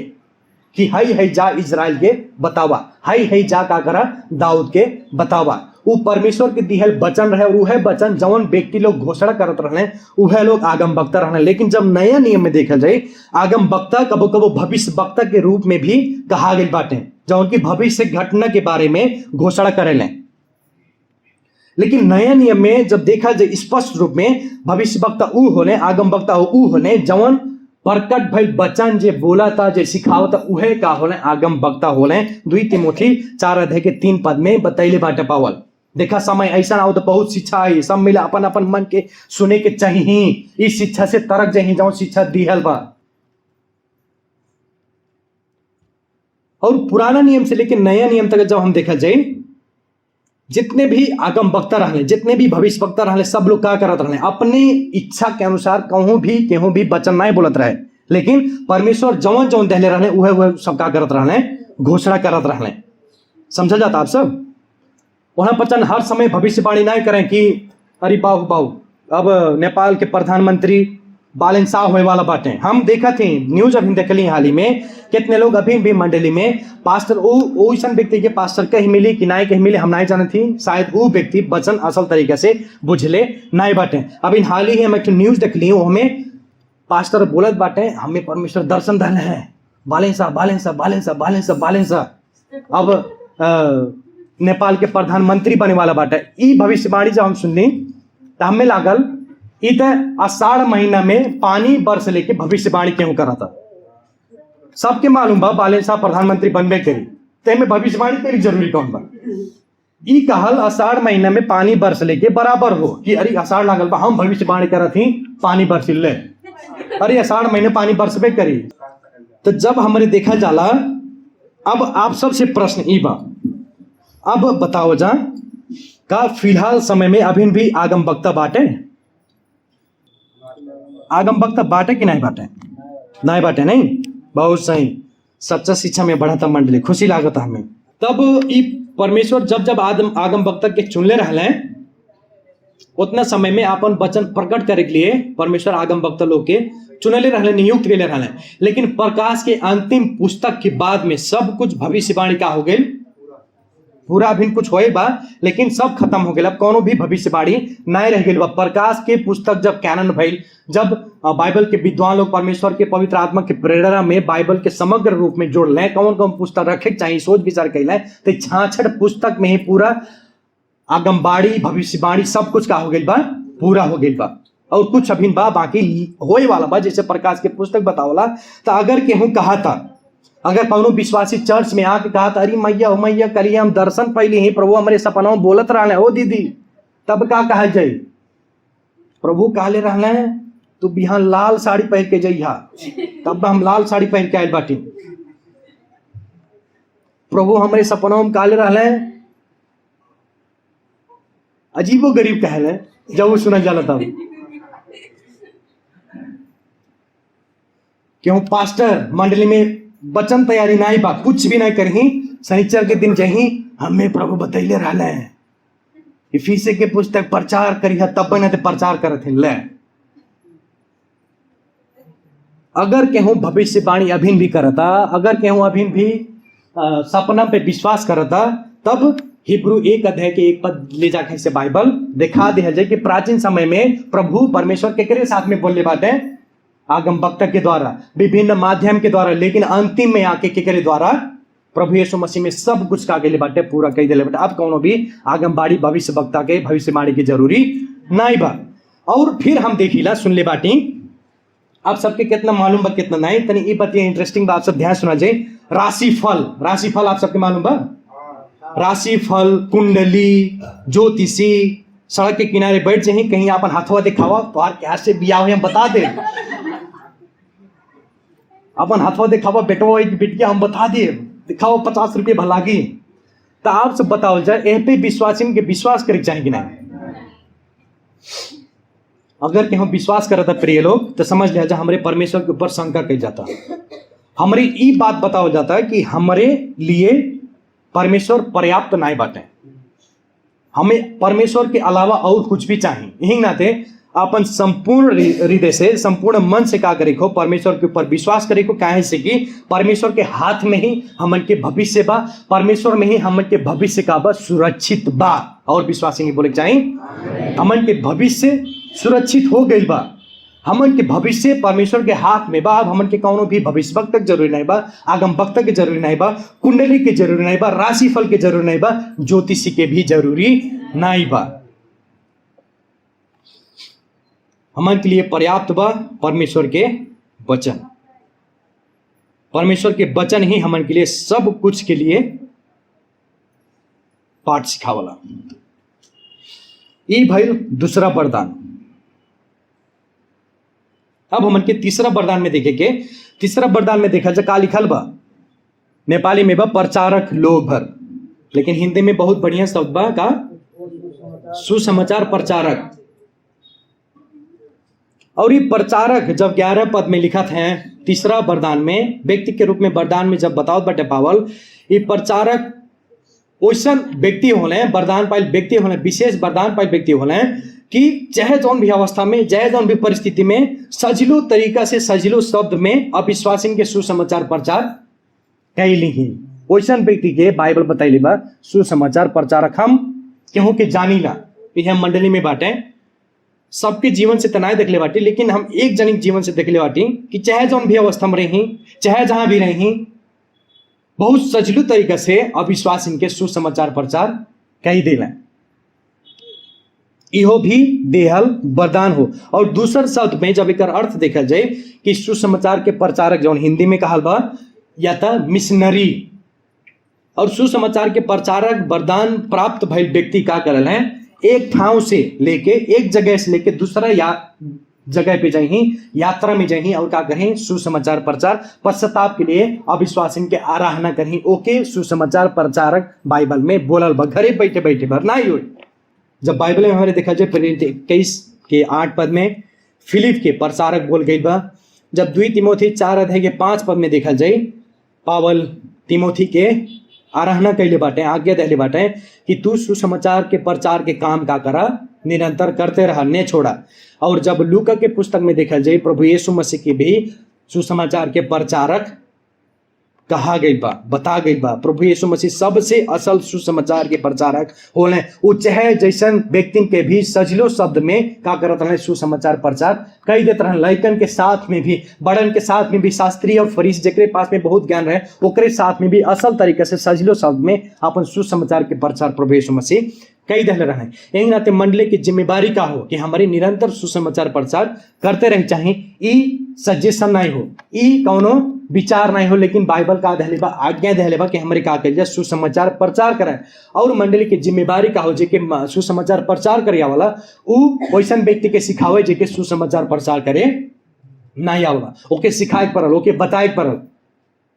कि हई हई जा इजराइल के बतावा, हई हई जा का करा दाऊद के बतावा, वो परमेश्वर के दिहल वचन रहे और वह वचन जवन व्यक्ति लोग घोषणा करत रहने वह लोग आगम वक्ता रहने। लेकिन जब नया नियम में देखा जाए आगम वक्ता कबो कबो भविष्य वक्ता के रूप में भी कहा गई बाटे, जवन की भविष्य घटना के बारे में घोषणा करेलें। लेकिन नया नियम में जब देखा जाए स्पष्ट रूप में भविष्य वक्ता ऊ होने, आगम वक्ता ऊ होने जवन प्रकट भइल वचन जे बोला था जे सिखावता उहे का होले आगम वक्ता होले। 2 तिमोथी 4:3 में बतैले बाटे पावल। देखा समय ऐसा आओ तो बहुत शिक्षा है, सब मिला अपन अपन मन के सुने के चाहिए, इस शिक्षा से तरक जाही जाऊं शिक्षा दिहल बा। और पुराना नियम से लेकर नया नियम तक जब हम देखा जाए जितने भी आगम वक्ता रहने, जितने भी भविष्य वक्ता रहने, सब लोग क्या करत रहने अपने इच्छा के अनुसार कहूं भी वचन नहीं बोलत रहे। लेकिन परमेश्वर जवन जवन दहले रहने वह सब क्या करत रहने, घोषणा करत रहने। समझा जाता आप सब? वहां वचन हर समय भविष्यवाणी नहीं करें कि अरे बाबू अब नेपाल के प्रधानमंत्री बालन शाह होने वाला बाटे। हम देखा थे न्यूज अभी देखली हाल ही में कितने लोग अभी भी मंडली में पास्टर ओइसन व्यक्ति के पास्टर कहीं मिली कि नहीं कहीं मिली हम नहीं जाने थी, शायद वो व्यक्ति वचन असल तरीके से बुझले नहीं बाटे। अभी हाल ही हम एक न्यूज देख ली हमें पास्टर बोलत बाटे हमें परमेश्वर दर्शन दल है बालन शाह अब नेपाल के प्रधानमंत्री बने वाला बाटे। ई भविष्यवाणी जब हम सुनली तो हमें लागल इत आषाढ़ महीना में पानी बरस लेके भविष्यवाणी क्यों करा था। सबके मालूम बा बालन शाह प्रधानमंत्री बनबे करी ते में भविष्यवाणी करी जरूरी कौन बा। ई कहल आषाढ़ महीना में पानी बरस लेके बराबर हो कि अरे आषाढ़ लागल बा हम भविष्यवाणी करा थी पानी बरसिल ले, अरे आषाढ़ महीने पानी बरसबे करी। तो जब हमारे देखा जाला अब आप सबसे प्रश्न ई बा, अब बताओ जा का फिलहाल समय में अभी भी आगम वक्ता बाटे, आगम वक्ता बाटे कि नहीं बाटे? नहीं बाटे नहीं। बहुत सही, सच्चा शिक्षा में बढ़ा था मंडली, खुशी लागत हमें। तब ई परमेश्वर जब आगम वक्ता के चुनले रहले उतना समय में अपन वचन प्रकट करे के लिए परमेश्वर आगम वक्ता लोग के चुनले रहले, नियुक्त केले रहले। लेकिन प्रकाश के अंतिम पुस्तक के बाद में सब कुछ भविष्यवाणी का हो गई पूरा अभी कुछ होए बा लेकिन सब खत्म हो गया। अब कोनो भी भविष्यवाणी नहीं रह गई बा। प्रकाश के पुस्तक जब कैनन भइल, जब बाइबल के विद्वान लोग परमेश्वर के पवित्र आत्मा के प्रेरणा में बाइबल के समग्र रूप में जोड़ लें कौन कौन पुस्तक रखे चाहिए सोच विचार कैले तो 66 पुस्तक में ही पूरा आगमबाड़ी भविष्यवाणी सब कुछ का हो गई बा, पूरा हो गई बा। और कुछ अभी बा बाकी होए वाला बा, जैसे प्रकाश के पुस्तक बतावला। तो अगर केहू कहा था, अगर कौनो विश्वासी चर्च में आके कहा था अरे मैया कल हम दर्शन पहले ही प्रभु हमारे सपना में बोलत रहले हो दीदी, तब का कहा जाए? प्रभु कहले रहले तू बिहान लाल साड़ी पहन के जइहा, तब हम लाल साड़ी पहन के आयल बाटी। प्रभु हमारे सपना में कहले रहले, अजीबो गरीब कहले जब वो सुना जाला तब। क्यों पास्टर मंडली में वचन तैयारी नहीं बा, कुछ भी नहीं करही, शनिचर के दिन जही हमें प्रभु बतैले रहले इफिसे के पुस्तक प्रचार करी तब न प्रचार करत ले। अगर केहू भविष्यवाणी अभी भी करता, अगर केहू अभी भी सपना पे विश्वास करता, तब हिब्रू 1:1 ले जाके से बाइबल दिखा दिया जाए कि प्राचीन समय में प्रभु परमेश्वर के साथ में बोलने बाटे आगम वक्ता के द्वारा, विभिन्न माध्यम के द्वारा, लेकिन अंतिम में आके के द्वारा प्रभु यीशु मसीह में सब कुछ का गेले बाटे पूरा कह दिले बाटे। अब कोनो भी आगमबाड़ी भविष्य वक्ता के भविष्यवाणी की जरूरी नहीं बा। और फिर हम देखिला सुन ले बाटी, आप सबके कितना मालूम बा कितना नहीं, तनी ये बात इंटरेस्टिंग बा, आप सब ध्यान सुना जाए। राशिफल आप सबके मालूम बा? राशिफल, कुंडली, ज्योतिषी, सड़क के किनारे बैठ जाए कहीं अपन हाथवा दिखावा तो क्या से बिया हुए हम बता दे, अपन हाथवा दिखावा बेटवा बेटिया हम बता दे, दिखाओ 50 रुपये भलागी। तो आप सब बताओ जाए एह पे विश्वासी के विश्वास करे चाहिए कि नहीं? अगर केहू विश्वास करता प्रिय लोग तो समझ लिया जाए हमारे परमेश्वर के ऊपर शंका कही जाता। हमारी ये बात बताओ जाता है कि हमारे लिए परमेश्वर पर्याप्त नहीं बाटे, हमें परमेश्वर के अलावा और कुछ भी चाहिए। यही नाते अपन संपूर्ण हृदय से, संपूर्ण मन से का करे को परमेश्वर के ऊपर विश्वास करे को, काहे से कि परमेश्वर के हाथ में ही हमन के भविष्य बा, परमेश्वर में ही हमन के भविष्य का बा सुरक्षित बा। और विश्वासी नहीं बोले चाहिए, हमन के भविष्य सुरक्षित हो गई बा, हमन के भविष्य परमेश्वर के हाथ में बा। अब हमन के कौनो भी भविष्य वक्त जरूरी नहीं बा, आगम वक्त के जरूरी नहीं बा, कुंडली के जरूरी नहीं बा, राशिफल के जरूरी नहीं बा, ज्योतिषी के भी जरूरी नहीं बा। हमन के लिए पर्याप्त बा परमेश्वर के वचन। परमेश्वर के वचन ही हमन के लिए सब कुछ के लिए पाठ सिखावला। ई भइल दूसरा वरदान। अब हमन के तीसरा वरदान में देखे के, तीसरा वरदान में देखा जा का लिखल बा, नेपाली में बा प्रचारक लोग भर, लेकिन हिंदी में बहुत बढ़िया शब्द बा का सुसमाचार प्रचारक। और ये प्रचारक जब 11 पद में लिखत है तीसरा वरदान में, व्यक्ति के रूप में वरदान में जब बताओ बटे पावल, ये प्रचारक ओइसन व्यक्ति होले, वरदान पाइल व्यक्ति होले, विशेष वरदान पाइल व्यक्ति होले कि चाहे जौन भी अवस्था में, चाहे जौन भी परिस्थिति में सजिलो तरीका से, सजिलो शब्द में अविश्वासी के सुसमाचार प्रचार कैली ही। ओइसन व्यक्ति के बाइबल बताइले बा सुसमाचार प्रचारक हम केहू के जानीला। हम मंडली में बाटे, सबके जीवन से तनाए देखले बाटी, लेकिन हम एक जनिक जीवन से देखले बाटी कि चाहे जौन भी अवस्था में रही, चाहे जहां भी रही, बहुत सजलू तरीका से अविश्वास इनके सुसमाचार प्रचार कही देला। इहो भी देहल वरदान हो। और दूसर शब्द में जब एक अर्थ देखल जाए कि सुसमाचार के प्रचारक जौन हिंदी में कहल बा या था मिशनरी, और सुसमाचार के प्रचारक वरदान प्राप्त भइल व्यक्ति का करल है, एक ठाव से लेके, एक जगह से लेके दूसरा जगह पे जाही, यात्रा में जाही और का करें सुसमाचार प्रचार, पश्चाताप के लिए अविश्वासी के आराधना करें। ओके, सुसमाचार प्रचारक बाइबल में बोलल बा, घरे बैठे बैठे भर ना ही। जब बाइबल में हमारे देखा जाए प्रेरित 21 के 8 पद में फिलिप के प्रचारक बोल गई बा। जब 2 तिमोथी 4 अध्याय के 5 पद में देखा जाए, पावल तिमोथी के आराधना कैले बाटे, आज्ञा देले बाटे कि तू सुसमाचार के प्रचार के काम का करा, निरंतर करते रहा, ने छोड़ा। और जब लूका के पुस्तक में देखा जाए, प्रभु यीशु मसीह की भी सुसमाचार के प्रचारक कहा गई बा, बता गई बा। प्रभु यीशु मसीह सबसे असल सुसमाचार के प्रचारक होले। वो चाहे जैसन व्यक्ति के भी सजलो शब्द में का करत रहे सुसमाचार प्रचार कही देते रहे, लइकन के साथ में भी, बड़न के साथ में भी, शास्त्री और फरीसी जेकरे पास में बहुत ज्ञान रहे ओकरे साथ में भी असल तरीके से सजलो शब्द में अपन सुसमाचार के प्रचार प्रभु यीशु मसीह कई दहले रहे। यही नाते मंडली की जिम्मेदारी का हो कि हमारी निरंतर सुसमाचार प्रचार करते रहे। चाहे ई सजेशन नहीं हो, ई कौनो विचार नहीं हो, लेकिन बाइबल का दहले बा, आज्ञा दहले बा कि हमारे का करिए सुसमाचार प्रचार कराए। और मंडली की जिम्मेदारी का हो जे कि सुसमाचार प्रचार करे वाला उ वैसन व्यक्ति के सिखावे जे के सुसमाचार प्रचार करे नहीं आवला, ओके सिखाए पड़ल, ओके बताए पड़ल,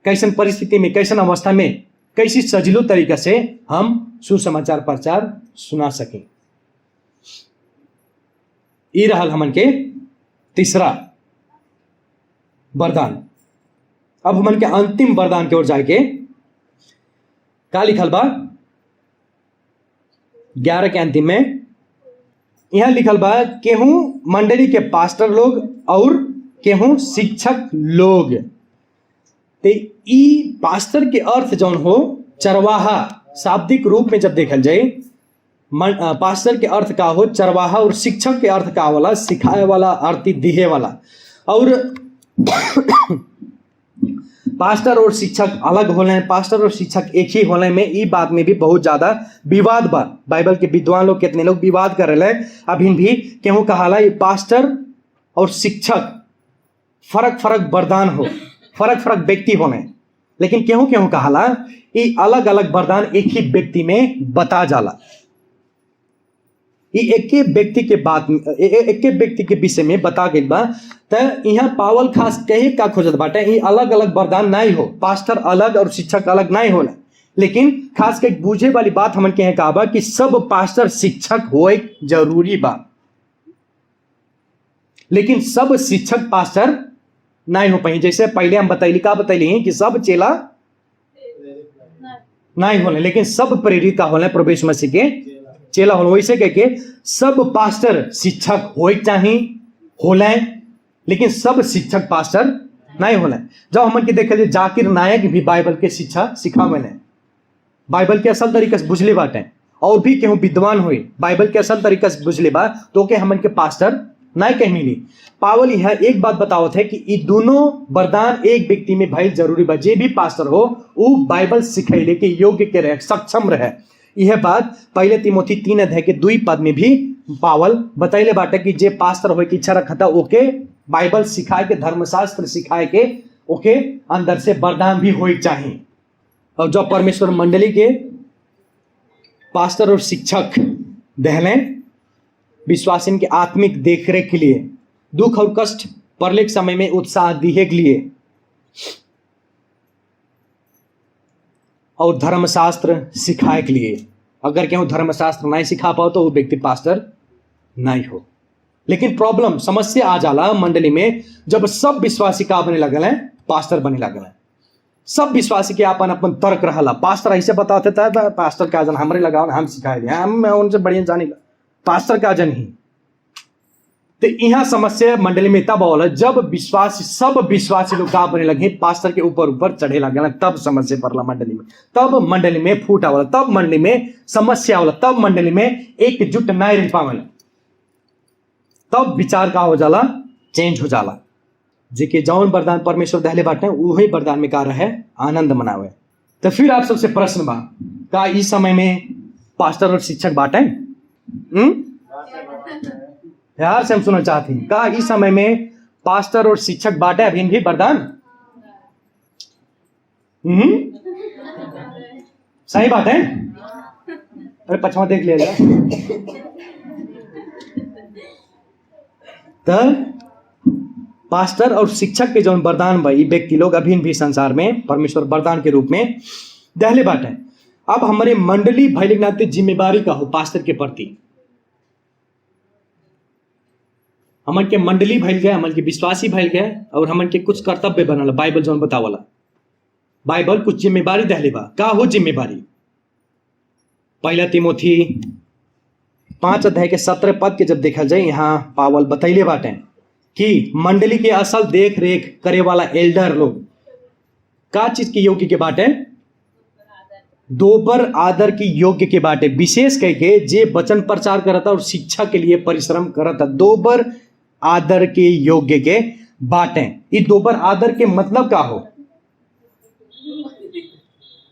कैसन परिस्थिति में, कैसन अवस्था में, कैसी सजिलो तरीका से हम सुसमाचार प्रचार सुना सके। ई रहल हमन के तीसरा वरदान। अब हमन के अंतिम वरदान की ओर जाके का लिखल बा 11 के अंतिम में, यहां लिखल बा केहू मंडली के पास्टर लोग और केहू शिक्षक लोग। ते ई पास्टर के अर्थ जौन हो चरवाहा, शाब्दिक रूप में जब देखल जाए पास्टर के अर्थ का हो चरवाहा, और शिक्षक के अर्थ का वाला सिखाए वाला, आरती दिहे वाला। और पास्टर और शिक्षक अलग होले हैं, पास्टर और शिक्षक एक ही होले में ई बात में भी बहुत ज्यादा विवाद बा। बाइबल के विद्वान लोग कितने लोग विवाद कर रहे हैं अभी भी, केहू कहाला ये पास्टर और शिक्षक फरक फरक वरदान हो, फरक फरक व्यक्ति होने, लेकिन केहू केहू कहाला ये अलग अलग वरदान एक ही व्यक्ति में बता जाला। ये एक व्यक्ति के बात, एक व्यक्ति के विषय में बता गई बा। तो यहाँ पावल खास कहे का खोजत बाटे, ये अलग अलग वरदान नहीं हो, पास्टर अलग और शिक्षक अलग नहीं होला, लेकिन खास के बूझे वाली बात हमन के कहा बा कि सब पास्टर शिक्षक होए जरूरी बा, लेकिन सब शिक्षक पास्टर नहीं हो पाई। जैसे पहले हम बतैली का बतैली कि सब चेला नहीं होने, लेकिन सब प्रेरित का होने प्रभु यीशु मसीह के चेला हो, वैसे कह के सब पास्टर शिक्षक हो चाहिए होले, लेकिन सब शिक्षक पास्टर नहीं होले। जब हमन के देखे जाकिर नायक भी बाइबल के शिक्षा सिखावेले, बाइबल के असल तरीके से बुझले बाटे, और भी केहू विद्वान हुई बाइबल के असल तरीके से बुझले बा तो के हमन के पास्टर नहीं कह मिली। पावल यह एक बात बतावत है कि ये दोनों वरदान एक व्यक्ति में भइल जरूरी बा। जे भी पास्टर हो वो बाइबल सिखैले के योग्य के रहे, सक्षम रहे। यह बात पहले तिमोथी 3:2 में भी पावल बतैले बाटे कि जे पास्टर होए की इच्छा रखता ओके बाइबल सिखाए के, धर्मशास्त्र सिखाए के, ओके अंदर से वरदान भी होए चाहिए। और जब परमेश्वर मंडली के पास्टर और शिक्षक दहले विश्वासिन के आत्मिक देखरेख के लिए, दुख और कष्ट परले के समय में उत्साह दिए के लिए, और धर्मशास्त्र सिखाए के लिए। अगर केहू धर्मशास्त्र नहीं सिखा पाओ तो वो व्यक्ति पास्टर नहीं हो। लेकिन प्रॉब्लम समस्या आ जाला मंडली में जब सब विश्वासी का बने लगल है, पास्टर बने लगल है। सब विश्वासी के अपन अपन तर्क रहला, पास्टर ऐसे बताते था, पास्टर का जन हमरे लगाओ, हम सिखाए दिए, हम उनसे बढ़िया जानी, पास्टर का जन ही। तो यहाँ समस्या मंडली में तब होला जब विश्वासी, सब विश्वासी लोग का बने लगे पास्टर के ऊपर ऊपर चढ़े लगे, तब समस्या पड़ला मंडली में, तब मंडली में फूटा होला, तब मंडली में समस्या होला, तब मंडली में एकजुट नहीं रह पावेला, तब विचार का हो जाला, चेंज हो जाला। जेके जौन वरदान परमेश्वर दहले बाटे वही वरदान में का रहे आनंद मनावे। तो फिर आप सबसे प्रश्न बा, का इस समय में पास्टर और शिक्षक बाटे? यार से हम सुनना चाहती हैं, का इस समय में पास्टर और शिक्षक बाटे अभी भी वरदान? सही बात है? अरे पछवा देख लिया जरा। तो पास्टर और शिक्षक के जो वरदान भाई व्यक्ति लोग अभी भी संसार में परमेश्वर वरदान के रूप में दहले बाटे। अब हमारे मंडली भइले के नाते जिम्मेवारी का हो पास्टर के प्रति, हमन के मंडली भइल गए, हमन के विश्वासी भइल गए, और हमन के कुछ कर्तव्य बनल बाइबल जो बतावला, बाइबल कुछ जिम्मेवारी दहले बा। का हो जिम्मेवारी? पहला तिमोथी 5:17 के जब देखा जाए, यहाँ पावल बतैले बाटे कि मंडली के असल देख रेख करे वाला एल्डर लोग का चीज के योग्य के बाटे? दोबर आदर की योग्य के बाटे। विशेष करके जे वचन प्रचार करता और शिक्षा के लिए परिश्रम करता, दोबर आदर के योग्य के बाटे। ये दोबर आदर के मतलब का हो?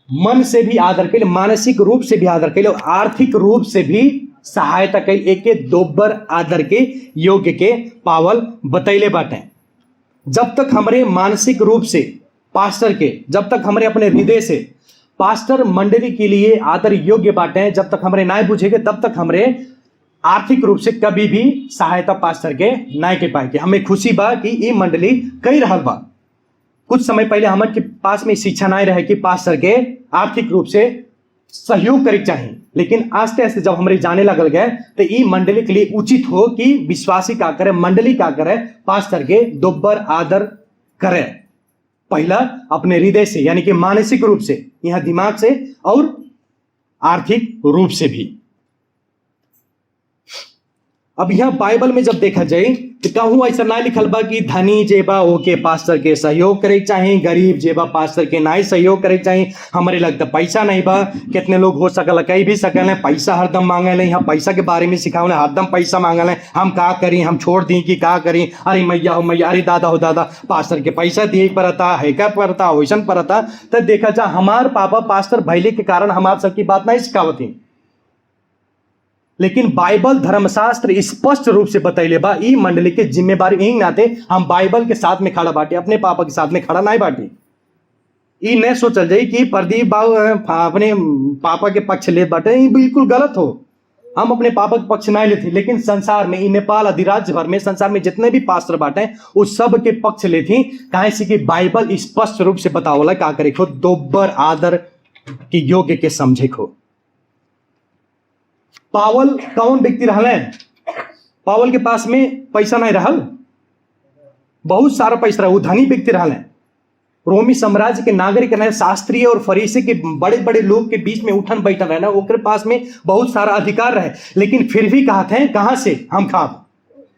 मन से भी आदर के लिए, मानसिक रूप से भी आदर के लिए, और आर्थिक रूप से भी सहायता के लिए, एक दोबर आदर के योग्य के पावल बतैले बाटे। जब तक हमारे मानसिक रूप से पास्टर के, जब तक हमारे अपने हृदय से पास्टर मंडली के लिए आदर योग्य बाटे, जब तक हमारे ना बुझेंगे तब तक हमारे आर्थिक रूप से कभी भी सहायता पास्टर के ना के पाएंगे। हमें खुशी बा कि ये मंडली कई रहल बा। कुछ समय पहले हमारे के पास में शिक्षा ना रहे कि पास्टर के आर्थिक रूप से सहयोग करे चाहिए, लेकिन आस्ते आस्ते जब हमारे जाने लगल गए तो ये मंडली के लिए उचित हो कि विश्वासी का करे, मंडली का करे, पास्टर के दोबर आदर करे। पहला अपने हृदय से, यानी कि मानसिक रूप से, यहां दिमाग से, और आर्थिक रूप से भी। अब यहां बाइबल में जब देखा जाए तो कहूँ ऐसा ना लिखल बा कि धनी जेबा ओके पास्टर के सहयोग करे चाहिए, गरीब जेबा पास्टर के ना सहयोग करे चाहिए। हमारे लगता पैसा नहीं बा, कितने लोग हो सकल कहीं भी सकल है, पैसा हरदम मांगे ले, यहाँ पैसा के बारे में सिखावले हरदम पैसा मांगे ले, हम का करी, हम छोड़ दी कि का करी, अरे मैया हो मैया, अरे दादा हो दादा, पास्टर के पैसा दिए पड़ता है, क्या पड़ता वैसन पड़ता। तो देखा जा हमार पापा पास्टर भैले के कारण हमार सबकी बात नहीं सिखावती, लेकिन बाइबल धर्मशास्त्र स्पष्ट रूप से बतैले बा ई मंडली के जिम्मेवारी। यही नाते हम बाइबल के साथ में खड़ा बाटे, अपने पापा के साथ में खड़ा नहीं बाटे। ई नहीं सोचल जाए कि प्रदीप बाबू अपने पापा के पक्ष ले बाटे, ये बिल्कुल गलत हो। हम अपने पापा के पक्ष नहीं लेते, लेकिन संसार में, नेपाल अधिराज्य भर में, संसार में जितने भी पास्टर बाटे उस सब के पक्ष लेती। काहे से कि बाइबल स्पष्ट रूप से बतावला का करे खो, दोबर आदर के योग्य के समझे खो। पावल कौन व्यक्ति रहले? पावल के पास में पैसा नहीं रहल, बहुत सारा पैसा रहा, वो धनी व्यक्ति रहले, रोमी साम्राज्य के नागरिक रहे, शास्त्रीय और फरीसी के बड़े बड़े लोग के बीच में उठन बैठन रहना, ओकरे पास में बहुत सारा अधिकार रहे, लेकिन फिर भी कहते हैं कहां से हम खाब,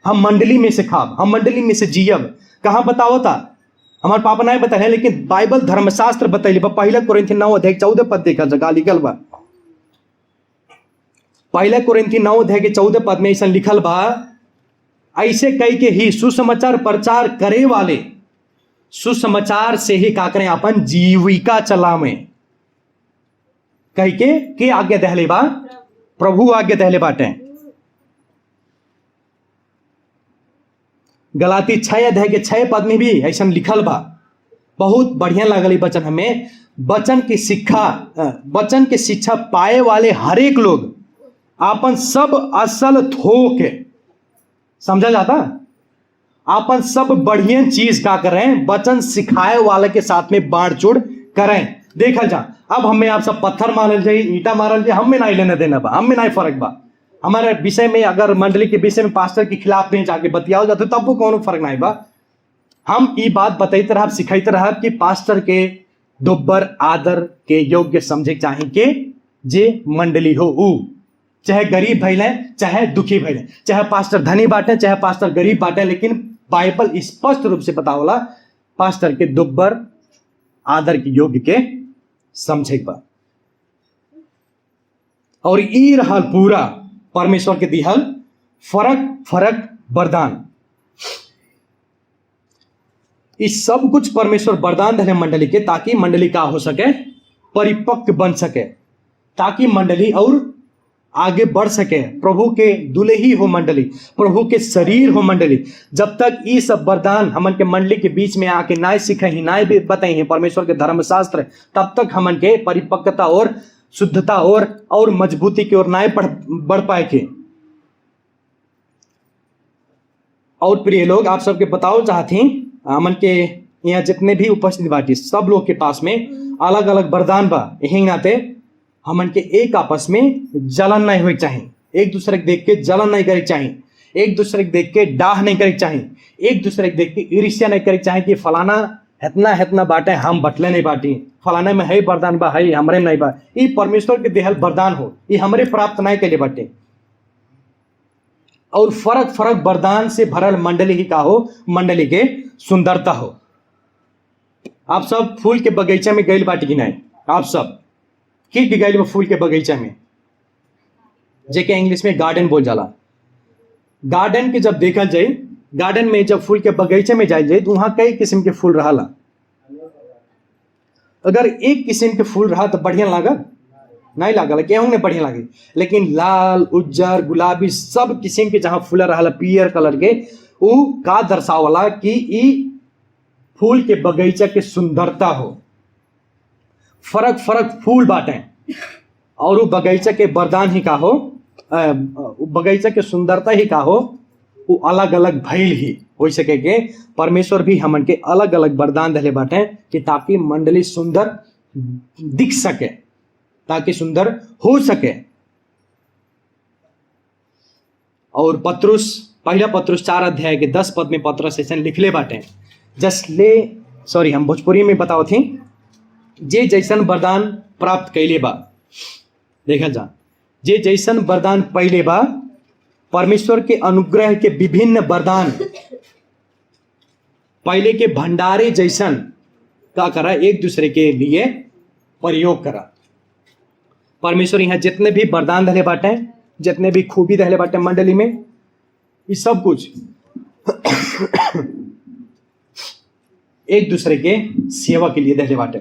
हम मंडली में से खाब, हम मंडली में से जियब। कहां बताओ था, हमारे पापा नहीं बताए, लेकिन बाइबल धर्मशास्त्र बतैली बा। पहला कुरिन्थी 9:14 देखा जगह लिखल बा। पहला कुरिन्थी 9:14 में ऐसा लिखल बा, ऐसे कह के ही सुसमाचार प्रचार करे वाले सुसमाचार से ही का करें, अपन जीविका चलावे। कह के आज्ञा दहले बा, प्रभु आज्ञा दहले बाटे। गलाती 6:6 में भी ऐसा लिखल बा। बहुत बढ़िया लगल वचन हमें। वचन की शिक्षा पाए वाले हर एक लोग अपन सब असल थोक, समझा जाता, अपन सब बढ़िया चीज का करें, वचन सिखाए वाले के साथ में बाढ़ चूड़ करें। देखल जा, अब हमें आप सब पत्थर मारल जाए, ईटा मारल जाए, हमें नहीं लेने देना बा, हमें नहीं फर्क बा। हमारे विषय में अगर मंडली के विषय में पास्टर के खिलाफ नहीं जाके बतियाओ जाते तब वो कोनो फर्क नहीं बा। हम ये बात बताते रह, सिखाते रह कि पास्टर के दोब्बर आदर के योग्य समझे चाहे के जे मंडली हो, ऊ चाहे गरीब भैले चाहे दुखी भैले, चाहे पास्टर धनी बांटे चाहे पास्टर गरीब बांटे, लेकिन बाइबल स्पष्ट रूप से बतावला पास्टर के दोब्बर आदर के योग्य के समझे बा। और ई रहल पूरा परमेश्वर के दिहल फरक वरदान। इस सब कुछ परमेश्वर वरदान देने मंडली के, ताकि मंडली का हो सके, परिपक्व बन सके, ताकि मंडली और आगे बढ़ सके, प्रभु के दुल्ही हो मंडली, प्रभु के शरीर हो मंडली। जब तक ये सब वरदान हमन के मंडली के बीच में आके ना सीखे ही ना बताई हैं परमेश्वर के धर्मशास्त्र, तब तक हमन के परिपक्वता और शुद्धता और मजबूती की ओर ना बढ़ पाए के। और प्रिय लोग, आप सबके बताओ चाहती हमन के यहाँ जितने भी उपस्थित बाटी, सब लोग के पास में अलग अलग वरदान बा। यही नाते हमन के एक आपस में जलन नहीं होनी चाहिए, एक दूसरे के देख के जलन नहीं करे चाहिए, एक दूसरे के देख के डाह नहीं करे चाहिए, एक दूसरे के देख के ईर्ष्या नहीं करे चाहिए कि फलाना हेतना बाटे हम बटले नहीं बाटी, फलाना में है वरदान बा, है हमरे नहीं बा। ये परमेश्वर के देहल वरदान हो, ये हमरे प्राप्त नहीं के लिए बाटे। और फरक वरदान से भरल मंडली ही का हो, मंडली के सुंदरता हो। आप सब फूल के बगीचा में गइल बाटी कि नहीं? आप सब की गइल बा फूल के बगीचा में, जेके इंग्लिश में गार्डन बोल जाला। गार्डन के जब देखल जाए, गार्डन में जब फूल के बगीचे में जाए तो वहां कई किस्म के फूल रहा। अगर एक किस्म के फूल रहा तो बढ़िया लागल नहीं लागल, केहू ने बढ़िया लगे, लेकिन लाल उज्जर गुलाबी सब किस्म के जहां फूल रहा, पियर कलर के, उ का दर्शावला कि ई फूल के बगीचा के सुंदरता हो। फरक फूल बाटे और वो बगीचा के वरदान ही का हो, बगीचा के सुंदरता ही का हो, वो अलग अलग भइल ही हो सके के। परमेश्वर भी हमन के अलग अलग वरदान दिले बाटे कि ताकि मंडली सुंदर दिख सके, ताकि सुंदर हो सके। और पत्रुस, पहला पत्रुस 4:10 में पत्रुस ऐसे लिखले बाटे, हम भोजपुरी में बताओ थी, जे जैसन वरदान प्राप्त कैले बा, देखा जा, जे जैसन वरदान पहले बा, परमेश्वर के अनुग्रह के विभिन्न वरदान पहले के भंडारे जैसन का करा, एक दूसरे के लिए प्रयोग करा। परमेश्वर यहाँ जितने भी वरदान दहले बाटे, जितने भी खूबी दहले बाटे मंडली में, ये सब कुछ एक दूसरे के सेवा के लिए दहले बाटे,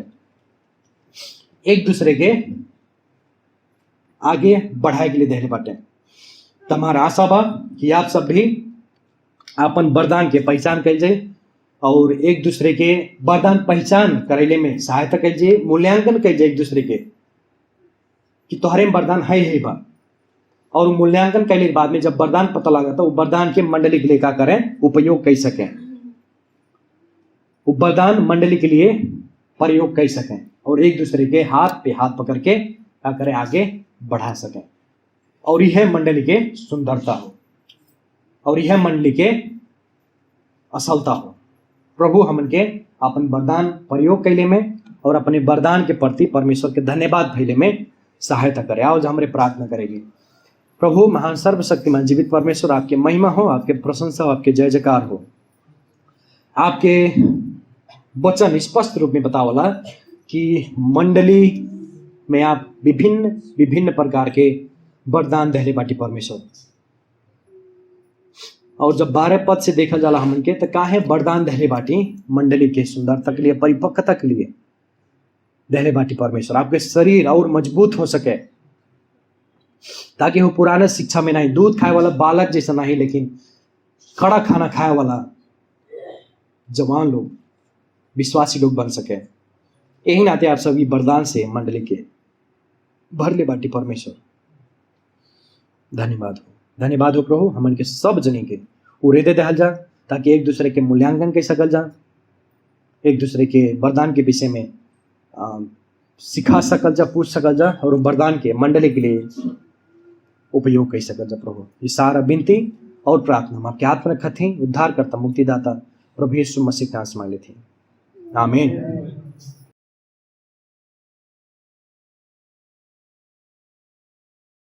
एक दूसरे के आगे बढ़ाए के लिए दहले बाटे। तुम्हारा आशा बा कि आप सब भी अपन वरदान के पहचान कर जाए और एक दूसरे के वरदान पहचान करेले में सहायता कर जाए, मूल्यांकन कर जाए एक दूसरे के कि तुम्हारे में वरदान है बा। और मूल्यांकन करने के बाद में जब वरदान पता लगा तो वरदान के मंडली के लिए क्या करें, उपयोग कर सकें, वरदान मंडली के लिए प्रयोग कर सकें और एक दूसरे के हाथ पे हाथ पकड़ के क्या करें, आगे बढ़ा सकें। और यह मंडली के सुंदरता हो और यह मंडली के असलता हो। प्रभु हमन के अपन वरदान प्रयोग कैले में और अपने वरदान के प्रति परमेश्वर के धन्यवाद भैले में सहायता करे। आओ हमरे प्रार्थना करेंगे। प्रभु महान सर्वशक्तिमान जीवित परमेश्वर, आपके महिमा हो, आपके प्रशंसा हो, आपके जय जयकार हो। आपके वचन स्पष्ट रूप में बतावला कि मंडली में आप विभिन्न विभिन्न प्रकार के वरदान दहले बाटी परमेश्वर। और जब 12 पद से देखा जाला हमन के, तो काहे वरदान दहले बाटी मंडली के सुंदरता के लिए, परिपक्वता के लिए दहले बाटी परमेश्वर। आपके शरीर और मजबूत हो सके, ताकि वो पुराने शिक्षा में नहीं, दूध खाए वाला बालक जैसा नहीं, लेकिन कड़ा खाना खाए वाला जवान लोग, विश्वासी लोग बन सके। यही नाते आप सभी वरदान से मंडली के भर ले बाटी परमेश्वर। धन्यवाद हो प्रभु। हमन के सब जने के उरे दे दहल जा, ताकि एक दूसरे के मूल्यांकन कर सकल जा, एक दूसरे के वरदान के विषय में सिखा सकल जा, पूछ सकल जा, और वरदान के मंडली के लिए उपयोग कर सकल जा। प्रभु ये सारा विनती और प्रार्थना हम आपके हाथ में रखत हैं, उद्धार करता मुक्तिदाता प्रभु यीशु मसीह के नाम से मांगे थे, आमीन।